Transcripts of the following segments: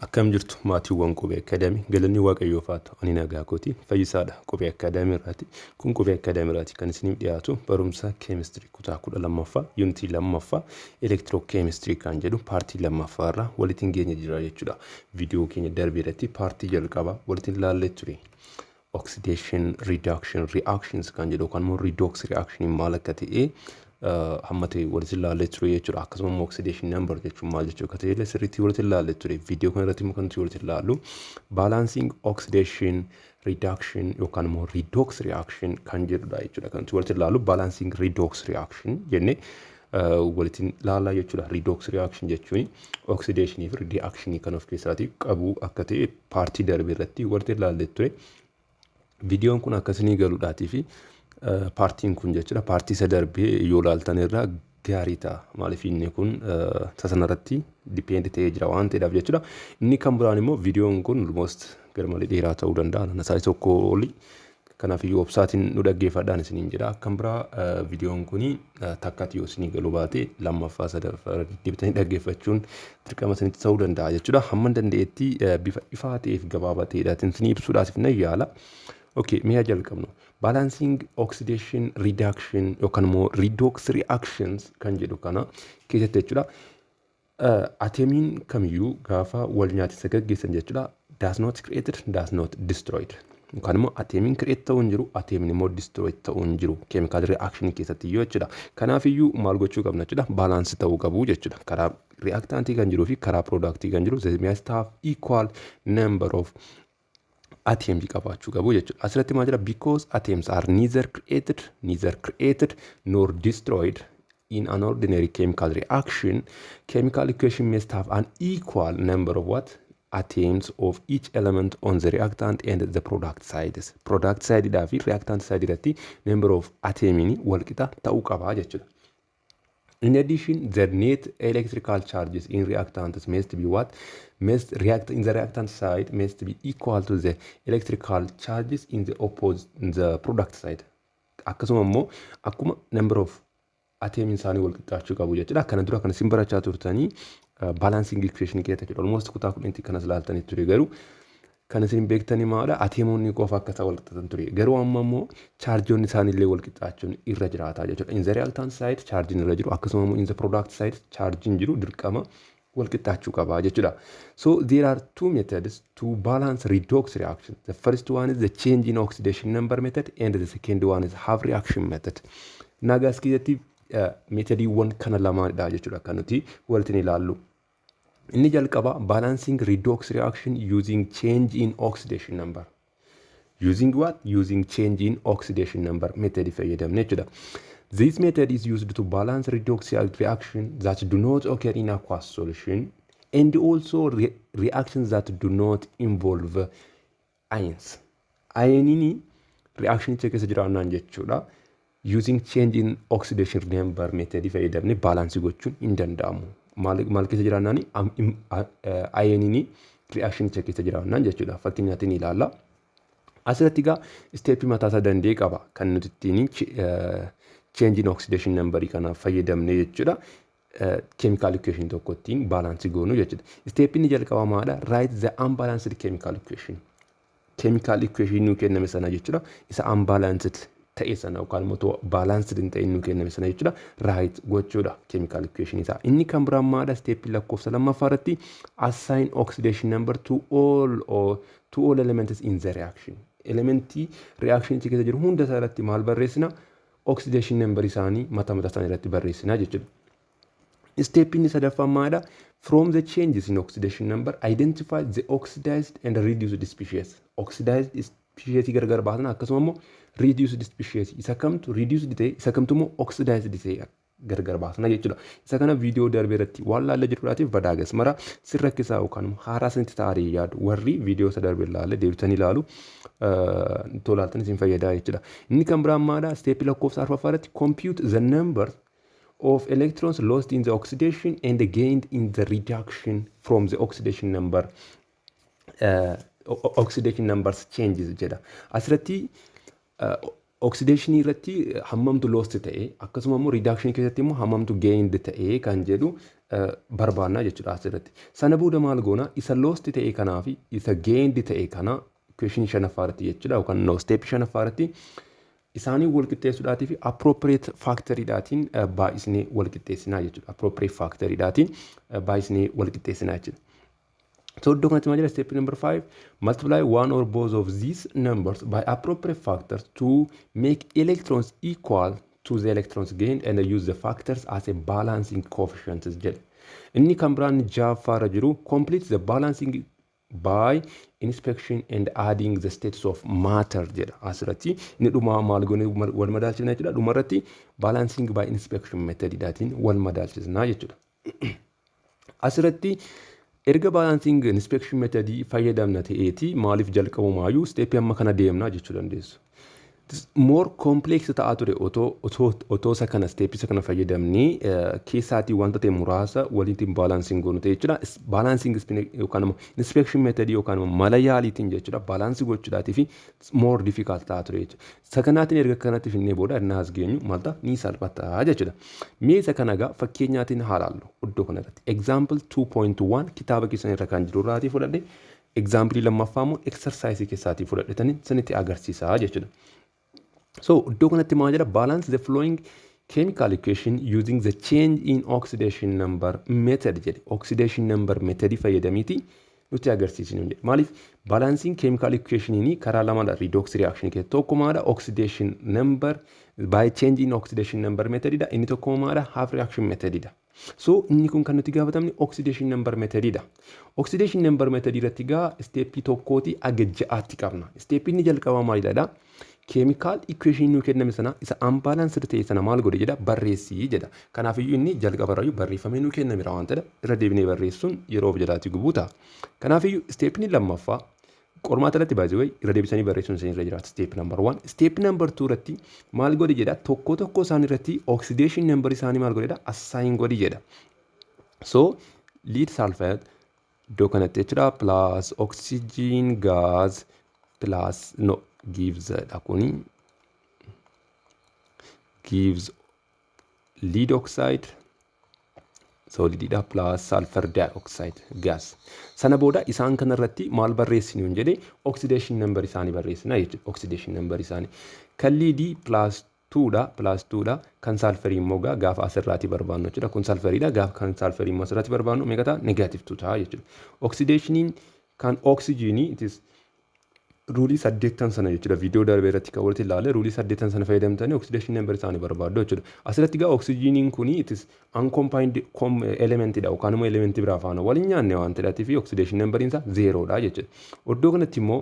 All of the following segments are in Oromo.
Akkam jirtu maatiiwwan Qubeeacademy galanni waaqayyoof haa ta'u ani nagaa kooti fayyisaadha Qubeeacademy irraati kun Qubeeacademy irraati kan isiniif dhiyaatu barumsa chemistry kutaa 12ffaa unity 2ffaa electrochemistry kan jedhu paartii 2ffaa irraa walitti geenya jira jechuudha viidiyoo keenya darbe irratti paartii jalqabaa walitti ilaallee ture oxidation reduction reactions kan jedhu kan redox reaction maal akka ta'e hammate walitti ilaallee ture jechuudha akkasuma oxidation number jechuun maal jechuu akka ta'e sirriitti walitti ilaallee ture viidiyoo kana irratti kan walitti ilaallu balancing oxidation reduction yookaan immoo redox reaction kan jedhudha jechuudha kan walitti ilaallu balancing redox reaction jenne walitti ilaalaa jechuudha redox reaction jechuun oxidation fi reaction kan of keessatti qabu akka ta'e paartii darbe irratti walitti ilaallee ture viidiyoon kun akkasii galuudhaatii fi paartiin kun jechuudha paartii isa darbee yoo ilaaltan irraa gaarii ta'a maaliif inni kun tasanarratti dipeend ta'ee jira waan ta'eedhaaf jechuudha inni kan biraan immoo viidiyoon kun almost garmalee dheeraa ta'uu danda'a nasaayii tokko oli kanaaf iyyuu obsaatiin nu dhaggeeffadhaan isiniin jedha akkam biraa viidiyoon kun takkatti yoo isinii galuu baate lammaffaa sadaffaa deebitanii dhaggeeffachuun dirqama isinitti ta'uu danda'a jechuudha hamma danda'etti bifa ifaa ta'eef gabaabaa ta'eedhaatiin isinii ibsuudhaaf na yaala. Okay, mi'a jalqabnu balancing oxidation reduction yookaan immoo redox reactions kan jedhu kana keessatti jechuudha atemiin kamiyyuu gaafa wal nyaatisa gaggeessan jechuudha does not created does not destroyed yookaan immoo atemiin create ta'uu hin jiru atemiin immoo destroyed ta'uu hin jiru chemical reaction keessatti yoo jechuudha kanaaf iyyuu maal gochuu qabna jechuudha balance ta'uu qabu jechuudha karaa reactantii kan jiruu fi karaa productii kan jiru they must have equal number of atoms qabaachuu qabu jechuudha asirratti maal jira because atoms are neither created nor destroyed in an ordinary chemical reaction chemical equation must have an equal number of what atoms of each element on the reactant and the product side da fi reactant side irratti number of atoms wal qixa ta'uu qaba jechuudha. In addition, the net electrical charges in reactants must be what? Must react in the reactant side must be equal to the electrical charges in the product side. Akkasuma immoo akkuma number of atoms isaanii wal qixxaachuu qabu jechuudha. Kana dura kana isin barachaa turtanii balancing equation keessatti almost kutaa 10 kanas ilaaltanii ture garuu kan isin beektanii maadha ateemonni qofa akka ta'an wal qixxaatan ture garuu amma immoo chaarjoonni isaaniillee wal qixxaachuun irra jiraata jechuudha in the reactant side charging irra jiru akkasuma immoo in the product side charging jiru dirqama wal qixxaachuu qaba jechuudha so there are two methods to balance redox reaction the first one is the change in oxidation number method and the second one is half reaction method nagas keessatti metodiiwwan kana lamaadha jechuudha kan nuti walitti ilaallu inni jalqaba balancing redox reaction using change in oxidation number using what using change in oxidation number method fayyadamne jechuudha this method is used to balance redox reaction that do not occur in aqueous solution and also reactions that do not involve ions ionini reaction keessa jiraannaan jechuudha using change in oxidation number method fayyadamne balance gochuun hin danda'amu maal keessa jiraannaan ionini reaction keessa jiraannaan jechuudha fakkeenyaatiin ilaalla asirratti gaa step mataa isaa danda'e qaba kan nuti ittiin change in oxidation number kana fayyadamne jechuudha chemical equation tokko ittiin balance goonu jechuudha step inni jalqaba maadha write the unbalanced chemical equation nu kenname sana jechuudha isa unbalanced ta'e sana yookaan immoo balanced hin ta'in nu kenname sana jechuudha right gochuudha chemical equation isaa inni kan biraan maadha step lakkoofsa lammaffaa irratti assign oxidation number to all elements in the reaction elementii reaction keessa jiru hunda isaa irratti maal barreessina oxidation number isaanii mata isaanii irratti barreessina jechuudha step inni sadaffaan maadha from the changes in oxidation number identify the oxidized and reduced species oxidized species gargar baasan akkasuma immoo reduced species isa kamtu reduced ta'e isa kamtu immoo oxidized ta'e gargar baasna jechuudha isa kana viidiyoo darbe irratti waan laalla jedhuudhaatiif badaagas mara sirrakkisaa yookaan haaraa sanatti ta'anii yaadu warri viidiyoo isa darbe ilaale deebitanii ilaalu tolaaltan isin fayyadaa jechuudha inni kan biraan maadha step lakkoofsa arfaffaa irratti compute the number of electrons lost in the oxidation and gained in the reduction from the oxidation number oxidation numbers changes jedha asirratti oxidation irratti hammamtu lost ta'e akkasuma immoo reduction keessatti immoo hammamtu gained ta'e kan jedhu barbaannaa jechuudha asirratti. Sana booda maal goona isa lost ta'e kanaa fi isa gained ta'e kana equation shanaffaarratti jechuudha yookaan no step shanaffaarratti isaanii wal qixxeessuudhaatii fi appropriate factoryidhaatiin baay'isnee wal qixxeessinaa jechuudha. Appropriate factoryidhaatiin baay'isnee wal qixxeessinaa jechuudha. So iddoo kanatti maal jedha step number 5 multiply one or both of these numbers by appropriate factors to make electrons equal to the electrons gained and use the factors as a balancing coefficients jedha. Inni kan biraan ja'affaarra jiru complete the balancing by inspection and adding the states of matter jedha. Asirratti inni dhuma maal goone wal madaalchisna jechuudha. Dhumarratti balancing by inspection methodidhaatiin wal madaalchisna jechuudha. Asirratti erga balancing inspection method fayyadamna ta'eeti maaliif jalqabumaayyuu step amma kana deemna jechuu dandeessu. More complex ta'a ture otoo isa kana step isa kana fayyadamni keessaatii wanta ta'e muraasa waliin balancing goonu ta'e jechuudha. Balancing yookaan inspection method yookaan mala yaaliitiin jechuudha. Balance gochuudhaatii fi more difficult ta'a ture jechuudha. Isa kanaatiin erga kanatti finnee booda inni as geenyu maalta ni salphata jechuudha. Mee isa kana egaa fakkeenyaatiin haalaallu iddoo kanarratti. Example 2.1 kitaaba keessan irra kan jiru irraatii fudhadhe. Example lammaffaa immoo exercise keessaatii fudhadhetanii sanitti agarsiisaa jechuudha. So iddoo kanatti maal jedha balance the following chemical equation using the change in oxidation number method jedhe. Oxidation number method fayyadamiiti nuti agarsiisinu jedhe. Maaliif balancing chemical equation ni karaa lamadha redox reaction keessatti tokko maadha oxidation number by change in oxidation number methodidha. Inni tokko maadha half reaction methodidha. So inni kun kan nuti gaafatamni oxidation number methodidha. Oxidation number method irratti gaa step tokkooti aga ja'aatti qabna. Step inni jalqabaa maalidha? Chemical equation nu kenname sana isa unbalanced ta'e sana maal godhe jedha barreessii jedha. Kanaafiyyuu inni jalqabarrayyuu barreeffamee nu kennamira waan ta'edha. Irra deebinee barreessuun yeroo of jalaatii gubuu ta'a. Kanaafiyyuu step inni lammaffaa qormaata irratti baay'ee irra deebisanii barreessuun isin irra jiraata. Step number 1. Step number 2 irratti maal godhe jedha tokko tokko isaan irratti oxidation number isaanii maal godhedha assign godhi jedha. So lead sulfate iddoo kanatti jechuudha plus oxygen gas plus no gives gives lead oxide solididha plus sulfur dioxide gas. Sana booda isaan kanarratti maal barreessinu hin jedhe oxidation number isaanii barreessina jechuudha. Oxidation number isaanii kan leadii plus 2dha kan sulfurii immoo gaafa asirraati barbaannu jechuudha. Kun sulfuriidha gaafa kan sulfurii immoo asirraati barbaannu meeqa ta'a negative 2 ta'a jechuudha. Oxidationiin kan oxygenii it is ruulii 8 sana jechuudha. Viidiyoo darbee irratti kan walitti ilaalle ruulii 8 sana fayyadamtanii oxidation number isaanii barbaaddu jechuudha. Asirratti gaa oxygeniin kuni it is uncombined elementidha yookaan immoo elementii biraa faana waliin nyaanne waan ta'eef fi oxidation number isaa 0dha jechuudha. Iddoo kanatti immoo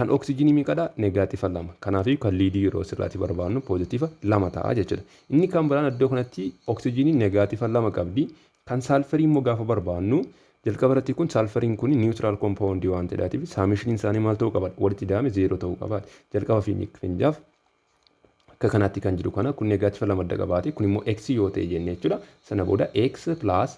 kan oxygenii meeqadha negatiiva 2. Kanaaf kan liidii yeroo asirratti barbaadnu positiiva 2 ta'a jechuudha. Inni kan biraan iddoo kanatti oxygenii negatiiva 2 qabdi. Kan sulfurii immoo gaafa barbaadnu jalqabarratti kun sulfuriin kun neutral compound waan ta'eef summation isaanii maal ta'uu qaba walitti daame 0 ta'uu qaba. Jalqaba fi finjaaf akka kanaatti kan jiru kana kun negatiiva 2 qabaate kun immoo x yoo ta'e jenne jechuudha. Sana booda x plus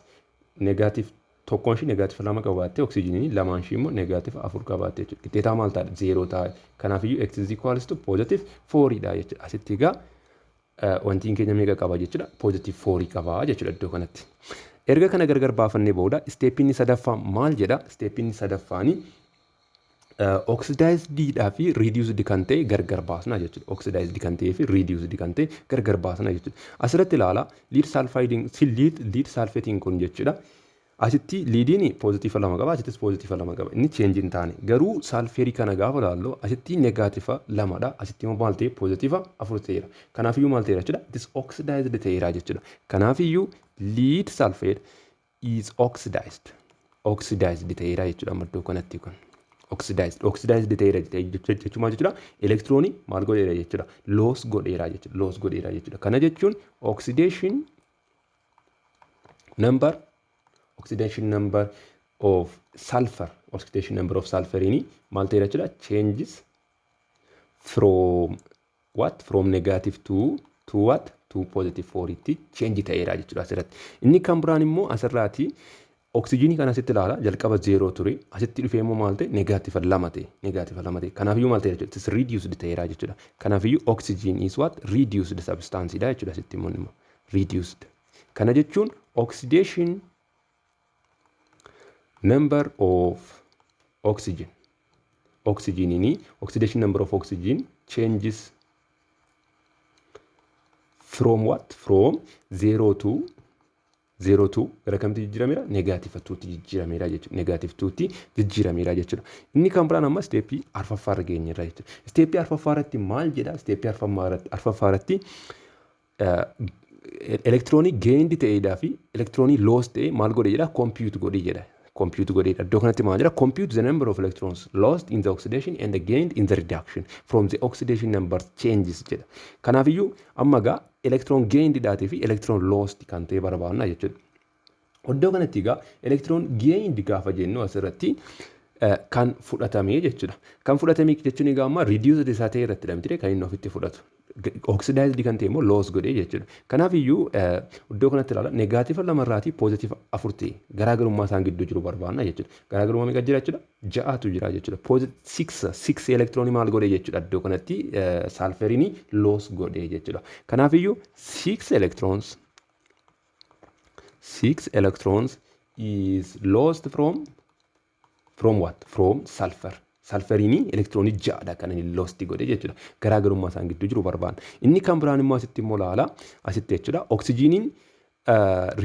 negative tokkoon shi negatiiva 2 qabaate oxygenii lamaan shi immoo negatiiva 4 qabaate jechuudha. Qixxeetaa maal ta'a 0 ta'a. Kanaaf iyyuu x is equals to positive 4dha jechuudha. Asitti egaa wantiin keenya meeqa qaba jechuudha positive 4 qaba jechuudha iddoo kanatti. Erga kana gargar baafannee booda step inni sadaffaa maal jedha? Step inni sadaffaani oxidized dhaa fi reduced kan ta'e gargar baasna jechuudha. Oxidized kan ta'e fi reduced kan ta'e gargar baasna jechuudha. Asirratti ilaala lead sulfating kun jechuudha. Asitti liidiin positiiva 2 qaba, asittis positiiva 2 qaba. Inni change hin taane. Garuu sulfurii kana gaafa ilaallu asitti negatiiva 2dha. Asitti immoo maal ta'e positiiva 4 ta'eera. Kanaafiyyuu maal ta'eera jechuudha? It is oxidized ta'eera jechuudha. Kanaafiyyuu lead sulfate is oxidized. Oxidized ta'eera jechuudha iddoo kanatti kun. Oxidized ta'eera jechuudha jechuudha. Elektiroonii maal godheera jechuudha? Loss godheera jechuudha. Loss godheera jechuudha. Kana jechuun oxidation number of sulfur ini maal ta'eera jechuudha? Changes from negative to what? To positive 4 itti change ta'eera jechuudha asirratti. Inni kan biraan immoo asirraati oxygenii kana asitti ilaala jalqaba 0 ture asitti dhufee immoo maal ta'e negatiiva 2 ta'e negatiiva 2 ta'e. Kanaafiyyuu maal ta'eera jechuudha? It is reduced ta'eera jechuudha. Kanaafiyyuu oxygen is what? Reduced substance dha jechuudha asitti immoo reduced. Kana jechuun oxidation number of oxygen. Oxidation number of oxygen changes from what? From 0 to gara kamti jijjiirameera? Negative 2 tti jijjiirameera jechuudha. Negative 2 tti jijjiirameera jechuudha. Inni kan biraan amma steepii arfaffaarra geenyerra jechuudha. Steepii arfaffaarratti maal jedha? Steepii arfaffaarratti elektiroonii gained ta'eedhaa fi elektiroonii lost ta'e maal godhe jedha? Compute godhe jedha. Compute godheedha. Iddoo kanatti maal jedha? Compute the number of electrons lost in the oxidation and gained in the reduction from the oxidation number changes jedha. Kanaafiyyuu amma gaa electron gained dhaatii fi electron lost kan ta'e barbaadna jechuudha. Iddoo kanatti gaa electron gained gaafa jennu asirratti kan fudhatamee jechuudha. Kan fudhatamee jechuun egaa amma reduced isaa ta'e irratti dha kan inni ofitti fudhatu. Oxidized kan ta'e immoo loss godhee jechuudha. Kanaafiyyuu iddoo kanatti ilaala negaativa lamarraatii pooziitiiva afur ta'e garaagarummaa isaan gidduu jiru barbaadna jechuudha. Garaagarummaa meeqa jira jechuudha? Ja'atu jira jechuudha. 6 elektiroonii maal godhee jechuudha? Iddoo kanatti salferiinii loss godhee jechuudha. Kanaafiyyuu 6 electrons is lost from what? From sulfur. Salferiinii elektiroonii ja'adha kan inni lost godhe jechuudha. Garaagarummaa isaan gidduu jiru barbaadna. Inni kan biraan immoo asitti immoo laala asitti jechuudha. Oksijiniin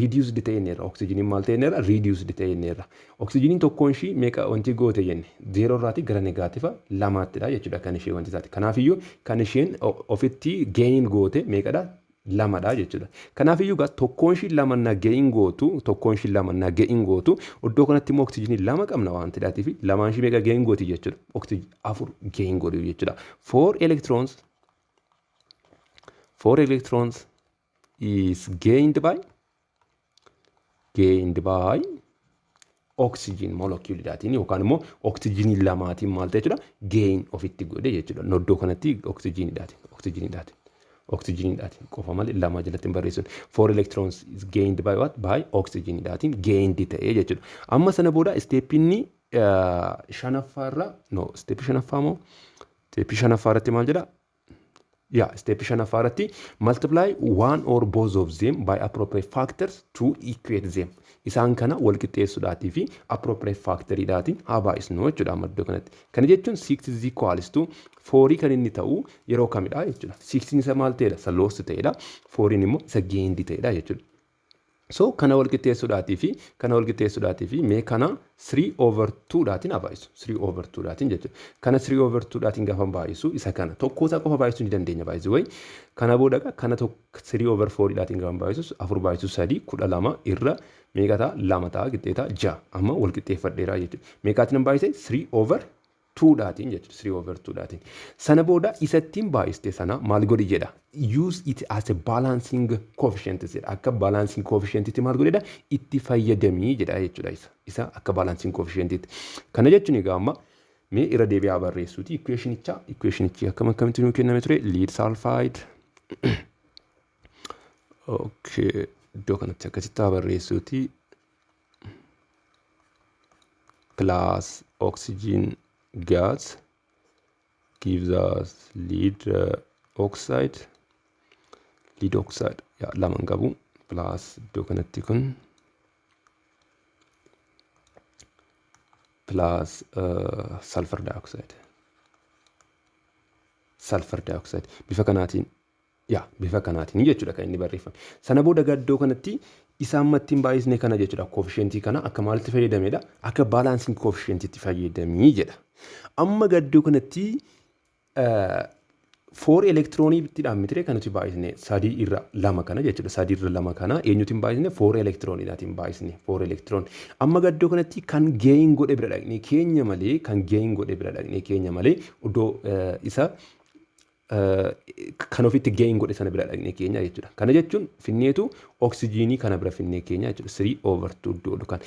reduced ta'eenneerra. Oksijiniin maal ta'eenneerra? Reduced ta'eenneerra. Oksijiniin tokkoon ishii meeqa wanti goote jenne? 0 irraatii gara negaativa 2ttidha jechuudha kan ishee wanti isaati. Kanaafiyyuu kan isheen ofitti gain goote meeqadha? 2dha jechuudha. Kanaafiyyuu gaa tokkoon ishii 2 na gain gootu, tokkoon ishii 2 na gain gootu, iddoo kanatti immoo oksijinii 2 qabna waan ta'eedhaatii fi 2 ishii meeqa gain gooti jechuudha. Oksijinii 4 gain godhu jechuudha. 4 electrons is gained by oxygen molecule dhaatiin yookaan immoo oksijinii 2tiin maal ta'e jechuudha? Gain ofitti godhe jechuudha. Iddoo kanatti oksijiniidhaatiin. Oxygen-dhaatiin qofa malee 2 jalatti hin barreessuun. 4 electrons is gained by what? By oxygen-dhaatiin gained ta'ee jechuudha. Amma sana booda steepinni shanaffaarra steepii shanaffaa moo? Steepii shanaffaarratti maal jedha? Steepii shanaffaarratti multiply one or both of them by appropriate factors to equate them. Isaan kana wal qixxeessuudhaatii fi appropriate factory-dhaatiin haa baay'isnu jechuudha amma iddoo kanatti. Kana jechuun 6 is equals to 4 kan inni ta'u yeroo kamidha jechuudha. 6 isa maal ta'edha? Isa lost ta'edha. 4 immoo isa gained ta'edha jechuudha. So kana wal qixxeessuudhaatii fi mee kana 3/2 haa baay'isu. 3/2 jechuudha. Kana 3/2 gaafa baay'isu isa kana tokko isaa qofa baay'isuu ni dandeenya baay'isuu wayi. Kana booda kana 3/4 gaafa baay'isu 4 baay'isu 3 12 irra meeqa ta'a? 2 ta'a qixxeeta 6. Amma wal qixxeeffadheera jechuudha. Meeqaatiin baay'ise? 3/2 jechuudha. 3/2. Sana booda isattiin baay'iste sana maal godhi jedha? Use it as a balancing coefficient jedha. Akka balancing coefficientitti maal godhedha? Itti fayyadamii jedha jechuudha isa akka balancing coefficientitti. Kana jechuun egaa amma mee irra deebi'aa barreessuuti equationichi akkamitti nuu kenname ture? Lead sulfide. Okay. Iddoo kanatti akkasitti haa barreessuuti. Plus oxygen gas gives us lead oxide. Lama qabu. Plus iddoo kanatti kun plus sulfur dioxide. Bifa kanaatiin jechuudha kan inni barreeffame. Sana booda iddoo kanatti isaan mattiin baay'isne kana jechuudha. Koofishentii kana akka maalitti fayyadamedha? Akka balancing koofishentiitti fayyadamii jedha. Amma iddoo kanatti 4 elektirooniidhaan mitire kan nuti baay'isne 3 irra 2 kana jechuudha. 3 irra 2 kana eenyutiin baay'isne? 4 elektirooniidhaatiin baay'isne. 4 elektiroon. Amma iddoo kanatti kan gain godhe bira dhaqnee keenya malee iddoo isa kan ofitti gain godhe sana bira dhaqnee keenya jechuudha. Kana jechuun finneetu oksijinii kana bira finnee keenya jechuudha. 3/2 iddoo kan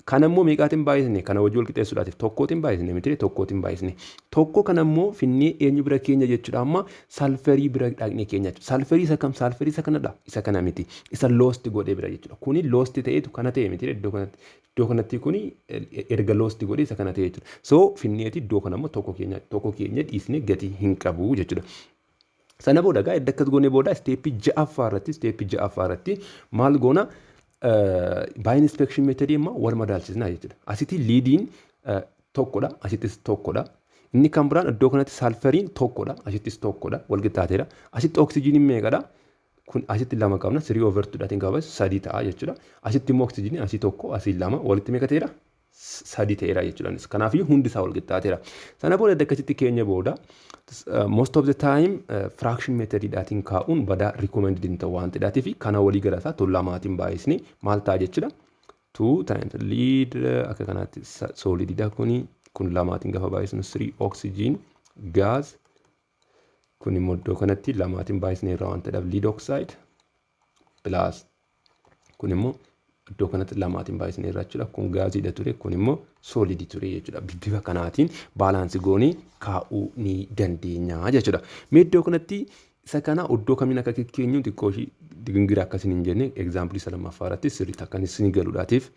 Kana immoo meeqaatiin baay'isne? Kana wajjin wal qixxeessuudhaatiif tokkootiin baay'isne miti tokkootiin baay'isne. Tokko kana immoo finnee eenyu bira keenya jechuudha. Amma salferii bira dhaqnee keenya jechuudha. Salferii isa kam? Salferii isa kanadha. Isa kana miti. Isa lost godhee bira jechuudha. Kuni lost ta'eetu kana ta'e miti iddoo kanatti. Iddoo kanatti kuni erga lost godhee isa kana ta'e jechuudha. So finneeti iddoo kana immoo tokko keenya dhiisne gatii hin qabu jechuudha. Sana booda gaa edda akkas goonee booda steepii ja'affaa irratti maal goona by inspection method immoo wal madaalchisnaa jechuudha. Asitti liidiin tokkodha, asittis tokkodha. Inni kan biraan iddoo kanatti salfariin tokkodha, asittis tokkodha, wal qixxaateera. Asitti oksijiiniin meeqadha? Kun asitti lama qabna, 3/2 qabas 3 ta'a jechuudha. Asitti immoo oksijiiniin asii tokko, asii lama, walitti meeqa ta'eera? 3 ta'eera jechuudha. Kanaafuu hundi isaa wal qixxaateera. Sana booda akkasitti keenya booda most of the time fraction methodidhaatiin kaa'uun badaa recommended hin ta'u waan ta'eef fi kana walii galasaa lamaatiin baay'isni maal ta'a jechuudha. 2 times lead akka kanaatti solididha kun lamaatiin gaafa baay'isnu 3 oxygen gas kun immoo iddoo kanatti lamaatiin baay'isne irraa waan ta'eef lead oxide plus kun immoo iddoo kanatti lamaatiin baay'isne irraa jechuudha. Kun gaasiidha ture, kun immoo solidi ture jechuudha. Bifa kanaatiin baalaansii goonee kaa'uu ni dandeenya jechuudha. Mee iddoo kanatti isa kana iddoo kamiin akka keenyu xiqqoo ishii digingira akkasiin hin jenne egzaampilii isa lammaffaa irratti sirriitti akka isin galuudhaatiif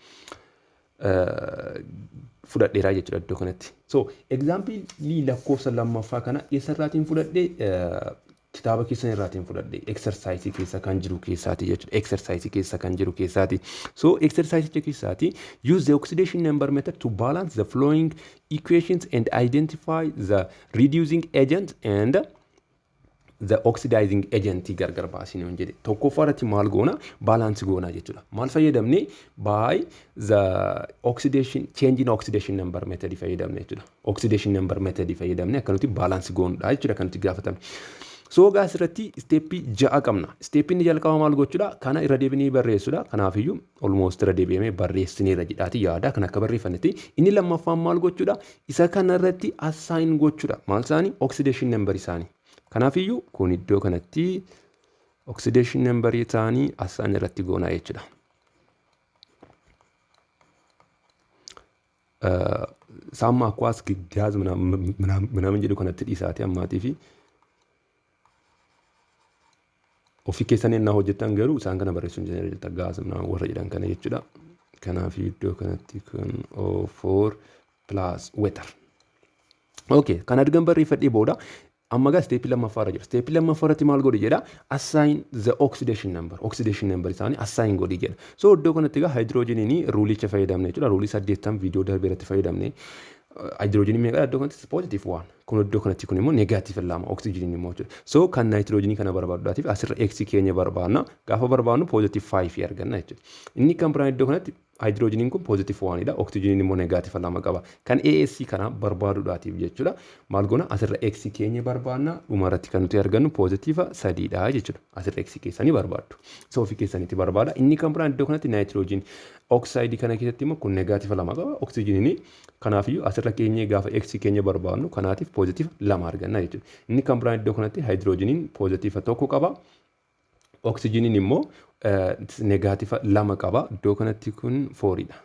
fudhadheeraa jechuudha iddoo kanatti. So egzaampilii lakkoofsa lammaffaa kana eessarraatiin fudhadhee kitaaba keessan irraatiin fudhadhee exersaayisii keessa kan jiru keessaati jechuudha. Exersaayisii keessa kan jiru keessaati. So exersaayisicha keessaati use the oxidation number method to balance the flowing equations and identify the reducing agent and the oxidizing agent gargar baasine on jedhe. Tokkoffaa irratti maal goona? Balance goona jechuudha. Maal fayyadamne? By the oxidation change in oxidation number method fayyadamne jechuudha. Oxidation number method fayyadamne akkanutti balance goonudha jechuudha kanutti gaafatamne. So gaas irratti steepii 6 qabna. Steepiin jalqaba maal gochuudha? Kana irra deebinee barreessuudha. Kanaafiyyuu almost irra deebi'amee barreessineerra jedhaati yaada kan akka barreeffannetti. Inni lammaffaan maal gochuudha? Isa kana irratti assign gochuudha. Maal isaanii? Oxidation number isaanii. Kanaafiyyuu kun iddoo kanatti oxidation number isaanii assign irratti goonaa jechuudha. Saamma akwaas gaaz ምናምን jedhu kanatti dhiisaati ammaatii fi ofii keessan ennaa hojjettan garuu isaan kana barreessuun jechuudha gaaz warra jedhan kana jechuudha. Kanaaf iddoo kanatti kun O4 plus water. Okay, kan argan barreeffadhee booda amma gaa steepii lammaffaa irra jira. Steepii lammaffaa irratti maal godhi jedha? Assign the oxidation number. Oxidation number isaanii assign godhi jedha. So iddoo kanatti gaa hydrogeniin ruulicha fayyadamne jechuudha. Ruulii 8 viidiyoo darbe irratti fayyadamne. Hydrogen meeqa iddoo kanatti positive 1. Kun iddoo kanatti kun immoo negative 2. Oxygen immoo jechuudha. So kan nitrogen kana barbaaduudhaatiif asirra x keenya barbaadna. Gaafa barbaadnu positive 5 arganna jechuudha. Inni kan biraan iddoo kanatti hydrogen kun positive 1 dha. Oxygen immoo negative 2 qaba. Kan ASC kana barbaaduudhaatiif jechuudha. Maal goona asirra x keenya barbaadna. Dhuma irratti kan nuti argannu positive 3 dha jechuudha. Asirra x keessanii barbaaddu. So ofii keessanitti barbaada. Inni kan biraan iddoo kanatti nitrogen oxide kana keessatti immoo kun negative 2 qaba. Oxygen kanaafiyyuu asirra keenya gaafa x keenya barbaadnu kanaatiif positive 2 arganna jechuudha. Inni kan biraan iddoo kanatti hydrogeniin positive 1 qaba. Oxygeniin immoo negative 2 qaba. Iddoo kanatti kun 4 dha.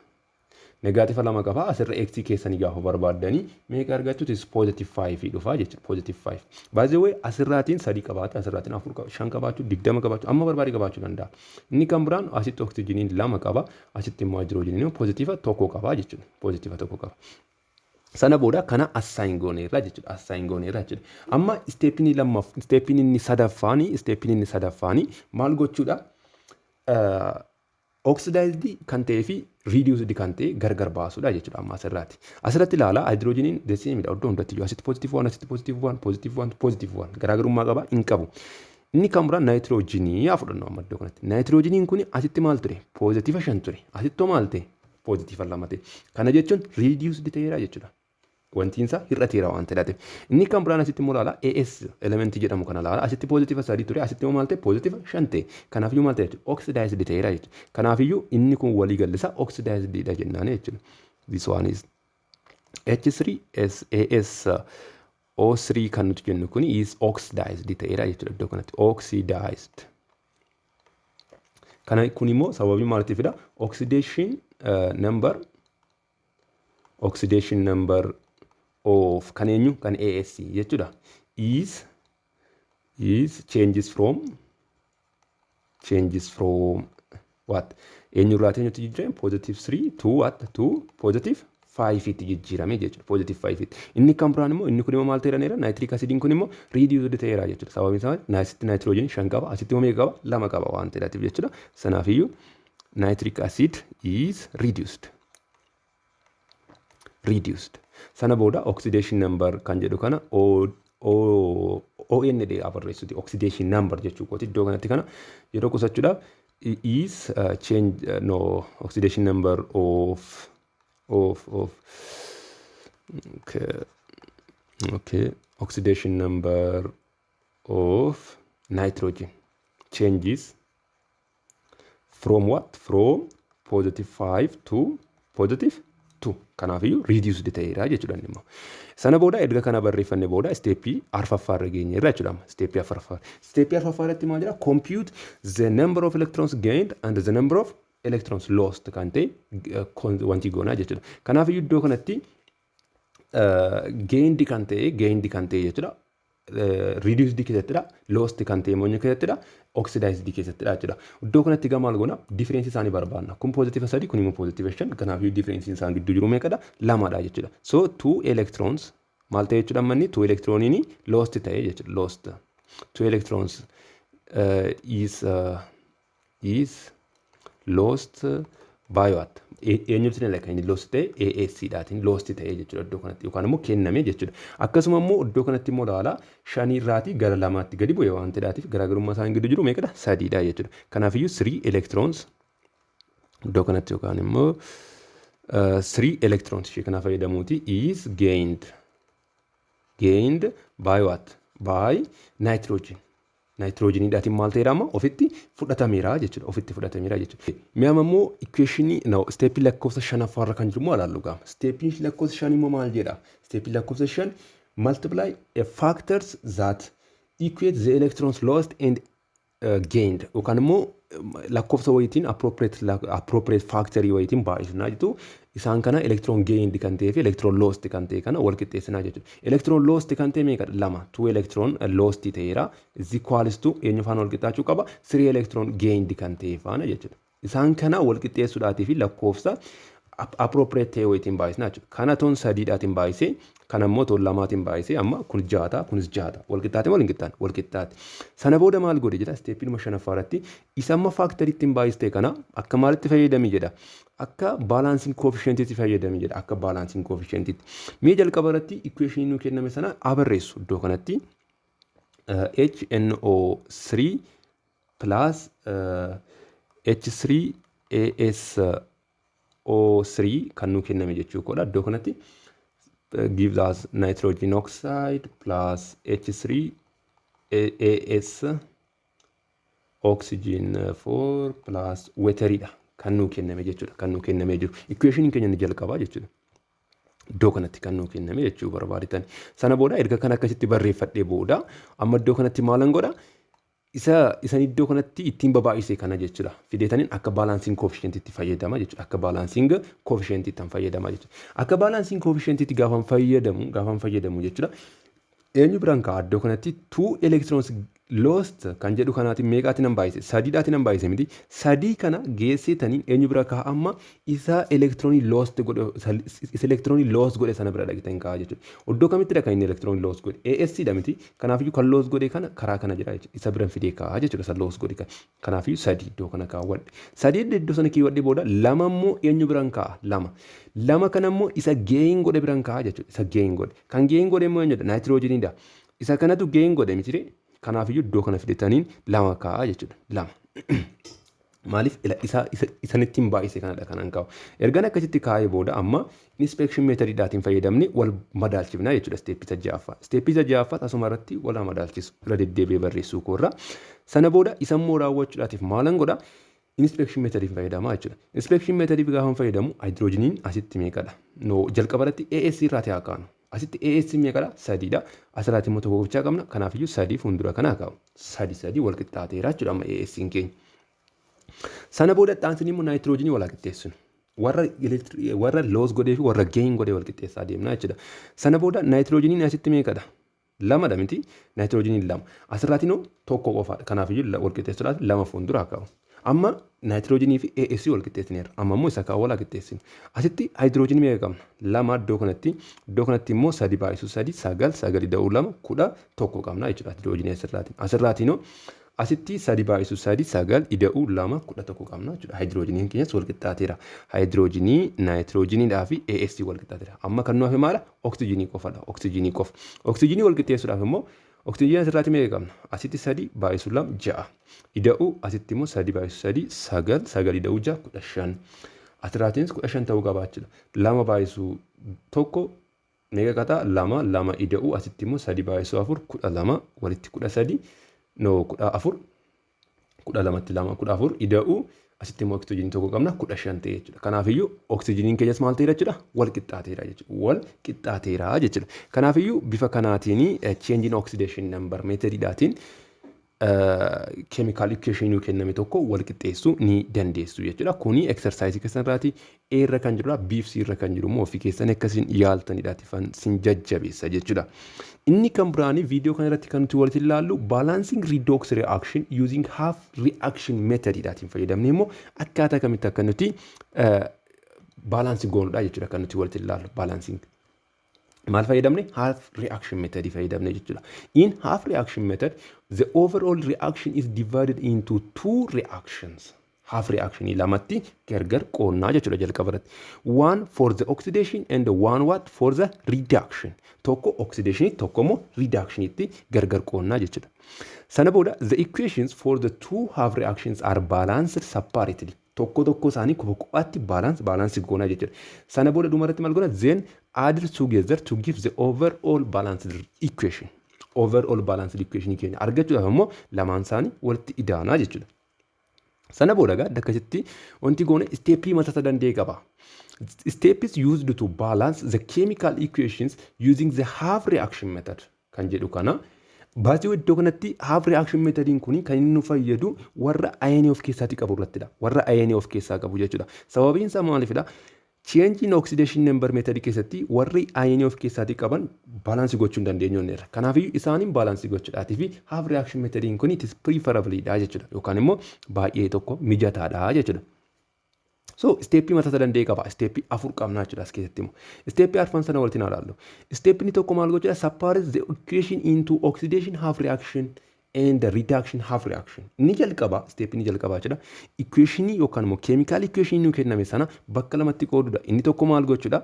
Negative 2 qaba. Asirra x keessanii gaafa barbaaddanii meeqa argachuutis positive 5 dhufa jechuudha. Positive 5. By the way asirraatiin 3 qabaate asirraatiin 4 5 qabaachuu 20 qabaachuu amma barbaade qabaachuu danda'a. Inni kan biraan asitti oxygeniin 2 qaba. Asitti immoo hydrogeniin positive 1 qaba jechuudha. Positive 1 qaba. Sana booda kana assign gooneerra jechuudha. Assign gooneerra jechuudha. Amma steepin inni sadaffaani maal gochuudha? Oxidized kan ta'ee fi reduced kan ta'e gargar baasuudha jechuudha amma asirratti. Asirratti ilaala hydrogeniin the same dha iddoo hundatti asitti positive 1 asitti positive 1 positive 1 positive 1 garaagarummaa qaba hin qabu. Inni kan biraan nitrogenii fudhannu amma iddoo kanatti. Nitrogeniin kun asitti maal ture? Positive 5 ture. Asitti maal ta'e? Positive 2 ta'e. Kana jechuun reduced ta'eera jechuudha. Wantiinsa hir'ateera waan ta'eef. Inni kan biraan asitti immoo ilaala AS elementii jedhamu kana ilaala. Asitti positive 3 ture. Asitti immoo maal ta'e? Positive 5 ta'e. Kanaafiyyuu maal ta'e? Oxidized ta'eera jechuudha. Kanaafiyyuu inni kun walii gallisa oxidized dha jennaan jechuudha. This one is H3SAS O3 kan nuti jennu kun is oxidized ta'eera jechuudha iddoo kanatti. Oxidized. Kana kun immoo sababii maaliitiifidha? Oxidation number of kan eenyu kan ASC jechuudha is changes from what eenyu irraa eenyutti jijjiirame positive 3 to what to positive 5 itti jijjiirame jechuudha. Positive 5 itti. Inni kan biraan immoo inni kun immoo maal ta'eera? Nitric acidiin kun immoo reduced ta'eera jechuudha. Sababni isaa asitti nitrogen 5 qaba, asitti immoo qaba 2 qaba waan ta'eef jechuudha. Sanaafiyyuu nitric acid is reduced. Sana booda oxidation number kan jedhu kana OND abarreessuti. Oxidation number jechuu kooti iddoo kanatti kana yeroo qusachuudhaaf is change oxidation number of oxidation number of nitrogen changes from what? From positive 5 to positive 2. Kanaafiyyuu reduced ta'eera jechuudha immoo. Sana booda erga kana barreeffanne booda steepii arfaffaarra geenyeerra jechuudha. Steepii arfaffaa. Steepii arfaffaarratti maal jedha? Compute the number of electrons gained and the number of electrons lost kan ta'e wanti goonaa jechuudha. Kanaafiyyuu iddoo kanatti gained kan ta'e jechuudha. Reduced keessattidha. Lost kan ta'e immoo keessattidha. Oxidized keessattidha jechuudha. Iddoo kanatti egaa maal goona? Difference isaanii barbaanna. Kun positive 3 kun immoo positive 5. Kanaafiyyuu difference isaan gidduu jiru meeqadha? 2dha jechuudha. So 2 electrons maal ta'e jechuudha ammanni 2 electroniin lost ta'e jechuudha. Lost 2 electrons is lost by what? Eenyutti illee inni lost ta'e AAC dhaatiin lost ta'e jechuudha iddoo kanatti yookaan immoo kenname jechuudha. Akkasuma immoo iddoo kanatti immoo ilaala 5 irraatii gara 2tti gadi bu'e waan ta'eef garaagarummaa isaan gidduu jiru meeqadha? 3dha jechuudha. Kanaafiyyuu 3 electrons iddoo kanatti yookaan immoo 3 electrons ishee kana fayyadamuuti is gained by what? By nitrogen. Nitrogenii dhaatiin maal ta'eera amma ofitti fudhatameera jechuudha. Mi'aama immoo equationii steepii lakkoofsa 5ffaarra kan jiru immoo ilaallu gaama. Steepii lakkoofsa 5 immoo maal jedha? Steepii lakkoofsa 5 multiply factors that equate the electrons lost and gained yookaan immoo lakkoofsa wayitiin appropriate factory wayitiin baay'isnaa jechuudha. Isaan kana electron gained kan ta'ee fi electron lost kan ta'e kana wal qixxeessinaa jechuudha. Electron lost kan ta'e meeqa? 2. 2 electron lost ta'eera. Is equals to eenyu faana wal qixxaachuu qaba? 3 electron gained kan ta'e faana jechuudha. Isaan kana wal qixxeessuudhaatii fi lakkoofsa appropriate ta'e wayitiin baay'isnaa jechuudha. Kana toon 3dhaatiin baay'isee kana immoo toon 2tiin baay'isee amma kun 6 kunis 6 wal qixxaate wal hin qixxaanne wal qixxaate. Sana booda maal godhe jedha steepii 5ffaarratti isa amma factoryittiin baay'istee kana akka maalitti fayyadami jedha? Akka balancing coefficientitti fayyadami jedha. Akka balancing coefficientitti. Mee jalqaba irratti equation nu kenname sana abarreessu iddoo kanatti HNO3 plus H3ASO3 kan nu kenname jechuudha. Iddoo kanatti gives us nitrogen oxide plus H3AS oxygen 4 plus wateridha. Kan nu kenname jechuudha. Kan nu kenname jiru. Equation keenya ni jalqabaa jechuudha. Iddoo kanatti kan nu kenname jechuu barbaaditan. Sana booda erga kan akkasitti barreeffadhee booda amma iddoo kanatti maalan godha? Isan iddoo kanatti ittiin babaa'isee kana jechuudha. Fideetaniin akka balancing coefficientitti fayyadama jechuudha. Akka balancing coefficientitti fayyadama jechuudha. Akka balancing coefficientitti gaafan fayyadamu jechuudha. Eenyu biraan ka'a iddoo kanatti 2 electrons lost kan jedhu kanaatiin meeqaatiin baay'ise? 3dhaatiin baay'ise miti. 3 kana geesseetaniin eenyu bira ka'a amma isa electronii lost godhe sana bira dhaqitan ka'a jechuudha. Iddoo kamittidha kan inni electronii lost godhe? ASC dha miti. Kanaafiyyuu kan lost godhe kana karaa kana jira jechuudha. Isa bira fidee ka'a jechuudha. Isa lost godhe kana. Kanaafiyyuu 3 iddoo kana kaawwadhe. 3 iddoo sana kiiwadhe booda 2 immoo eenyu biraan ka'a? 2 kana immoo isa gain godhe biraan ka'a jechuudha. Isa gain godhe. Kan gain godhe immoo eenyudha? Nitrogenidha. Isa kanatu gain godhe miti. Kanaafiyyuu iddoo kana fidetaniin 2 ka'a jechuudha. 2. Maaliif isanittiin baay'ise kanadha kanan kaa'u. Ergan akkasitti kaa'ee booda amma inspection methodidhaatiin fayyadamne wal madaalchifnaa jechuudha steepii 6ffaa. Steepii 6ffaa asuma irratti wal madaalchisu irra deddeebi'ee barreessuu koorra. Sana booda isammoo raawwachuudhaatiif maalan godha? Inspection methodii fayyadamaa jechuudha. Inspection methodii gaafa fayyadamu hydrogeniin asitti meeqadha? Jalqaba irratti AS irraati haa kaanu. Asitti AS meeqadha? 3dha. Asirratti immoo tokko gochaa qabna. Kanaafiyyuu 3 fuuldura kanaa kaa'u. 3 wal qixxaateera jechuudha amma AS keenya. Sana booda xaansin immoo nitrogenii wal qixxeessinu. Warra loss godhee fi warra gain godhee wal qixxeessaa deemna jechuudha. Sana booda nitrogeniin asitti meeqadha? 2dha miti. Nitrogeniin 2. Asirratti immoo tokko qofaadha. Kanaafiyyuu wal qixxeessuudhaaf 2 fuuldura kaa'u. Amma nitrogenii fi AS wal qixxeessineerra. Amma immoo isa kaan wal qixxeessinu. Asitti hydrogenii meeqa qabna? 2 iddoo kanatti. Iddoo kanatti immoo 3 baay'isuu 3 9 9 da'uu 2 11 qabna jechuudha hydrogenii asirraatiin. Asirraatiin asitti 3 baay'isuu 3 9 ida'uu 2 11 qabna jechuudha. Hydrogeniin keenyas wal qixxaateera. Hydrogenii, nitrogeniidhaa fi AS wal qixxaateera. Amma kan nuuf maala? Oksijiinii qofadha. Oksijiinii qofa. Oksijiinii wal qixxeessuudhaaf immoo oksijiinii asirraatti meeqa qabna? Asitti 3 baay'isuu 2 6. Ida'uu asitti immoo 3 baay'isuu 3 9 9 ida'uu 6 15. Asirraatiinis 15 ta'uu qaba jechuudha. 2 baay'isuu 1 meeqa qataa? 2 2 ida'uu asitti immoo 3 baay'isuu 4 12 walitti 13 no 14 12tti 2 14 ida'uu asitti immoo oksijiinii tokko qabna 15 ta'e jechuudha. Kanaafiyyuu oksijiiniin keenyas maal ta'eera jechuudha? Wal qixxaateera jechuudha. Wal qixxaateera jechuudha. Kanaafiyyuu bifa kanaatiin change in oxidation number methodidhaatiin chemical equation kenname tokko wal qixxeessuu ni dandeessu jechuudha. Kuni exercise keessanirraati A irra kan jirudha, B fi C irra kan jiru immoo ofii keessan akkasiin yaaltanidhaati fan sin jajjabeessa jechuudha. Inni kan biraanii viidiyoo kana irratti kan nuti walitti ilaallu balancing redox reaction using half reaction methodidhaatiin fayyadamne immoo akkaataa kamitti akka nuti balancing goonudha jechuudha kan nuti walitti ilaallu balancing. Maal fayyadamne? Half reaction method fayyadamne jechuudha. In half reaction method, the overall reaction is divided into 2 reactions. Half reaction lamatti gargar qoonnaa jechuudha jalqabarratti. One for the oxidation and one what for the reduction. Tokko oxidation tokko immoo reduction itti gargar qoonnaa jechuudha. Sana booda the equations for the two half reactions are balanced separately. Tokko tokko isaanii kophaatti balance goonaa jechuudha. Sana booda dhumarratti maal goona? Then added together to give the overall balanced equation. Overall balanced equation keenya argachuudhaaf immoo lamaan isaanii walitti idaanaa jechuudha. Sana booda gaa akkasitti wanti goone steepii mataa danda'e qaba. Step is used to balance the chemical equations using the half reaction method kan jedhu kana. Baasii iddoo kanatti half reaction methodin kuni kan inni nu fayyadu warra ion of keessaatti qabu irrattidha. Warra ion of keessaa qabu jechuudha. Sababiin isaa maalifidha? Change in oxidation number method keessatti warri ion of keessaatti qaban balance gochuu hin dandeenyonneerra. Kanaafiyyuu isaaniin balance gochuudhaatii fi half reaction methodin kuni it is preferably dha jechuudha. Yookaan immoo baay'ee tokko mijataadha jechuudha. So steepii mataa danda'e qaba. Steepii 4 qabna jechuudha as keessatti immoo. Steepii 4 sana walitti ilaallu. Steepii tokko maal gochuudha? Separate the equation into oxidation half reaction and the reduction half reaction. Ni jalqaba, steepii ni jalqaba jechuudha. Equation yookaan immoo chemical equation nu kenname sana bakka lamatti qoodudha. Inni tokko maal gochuudha?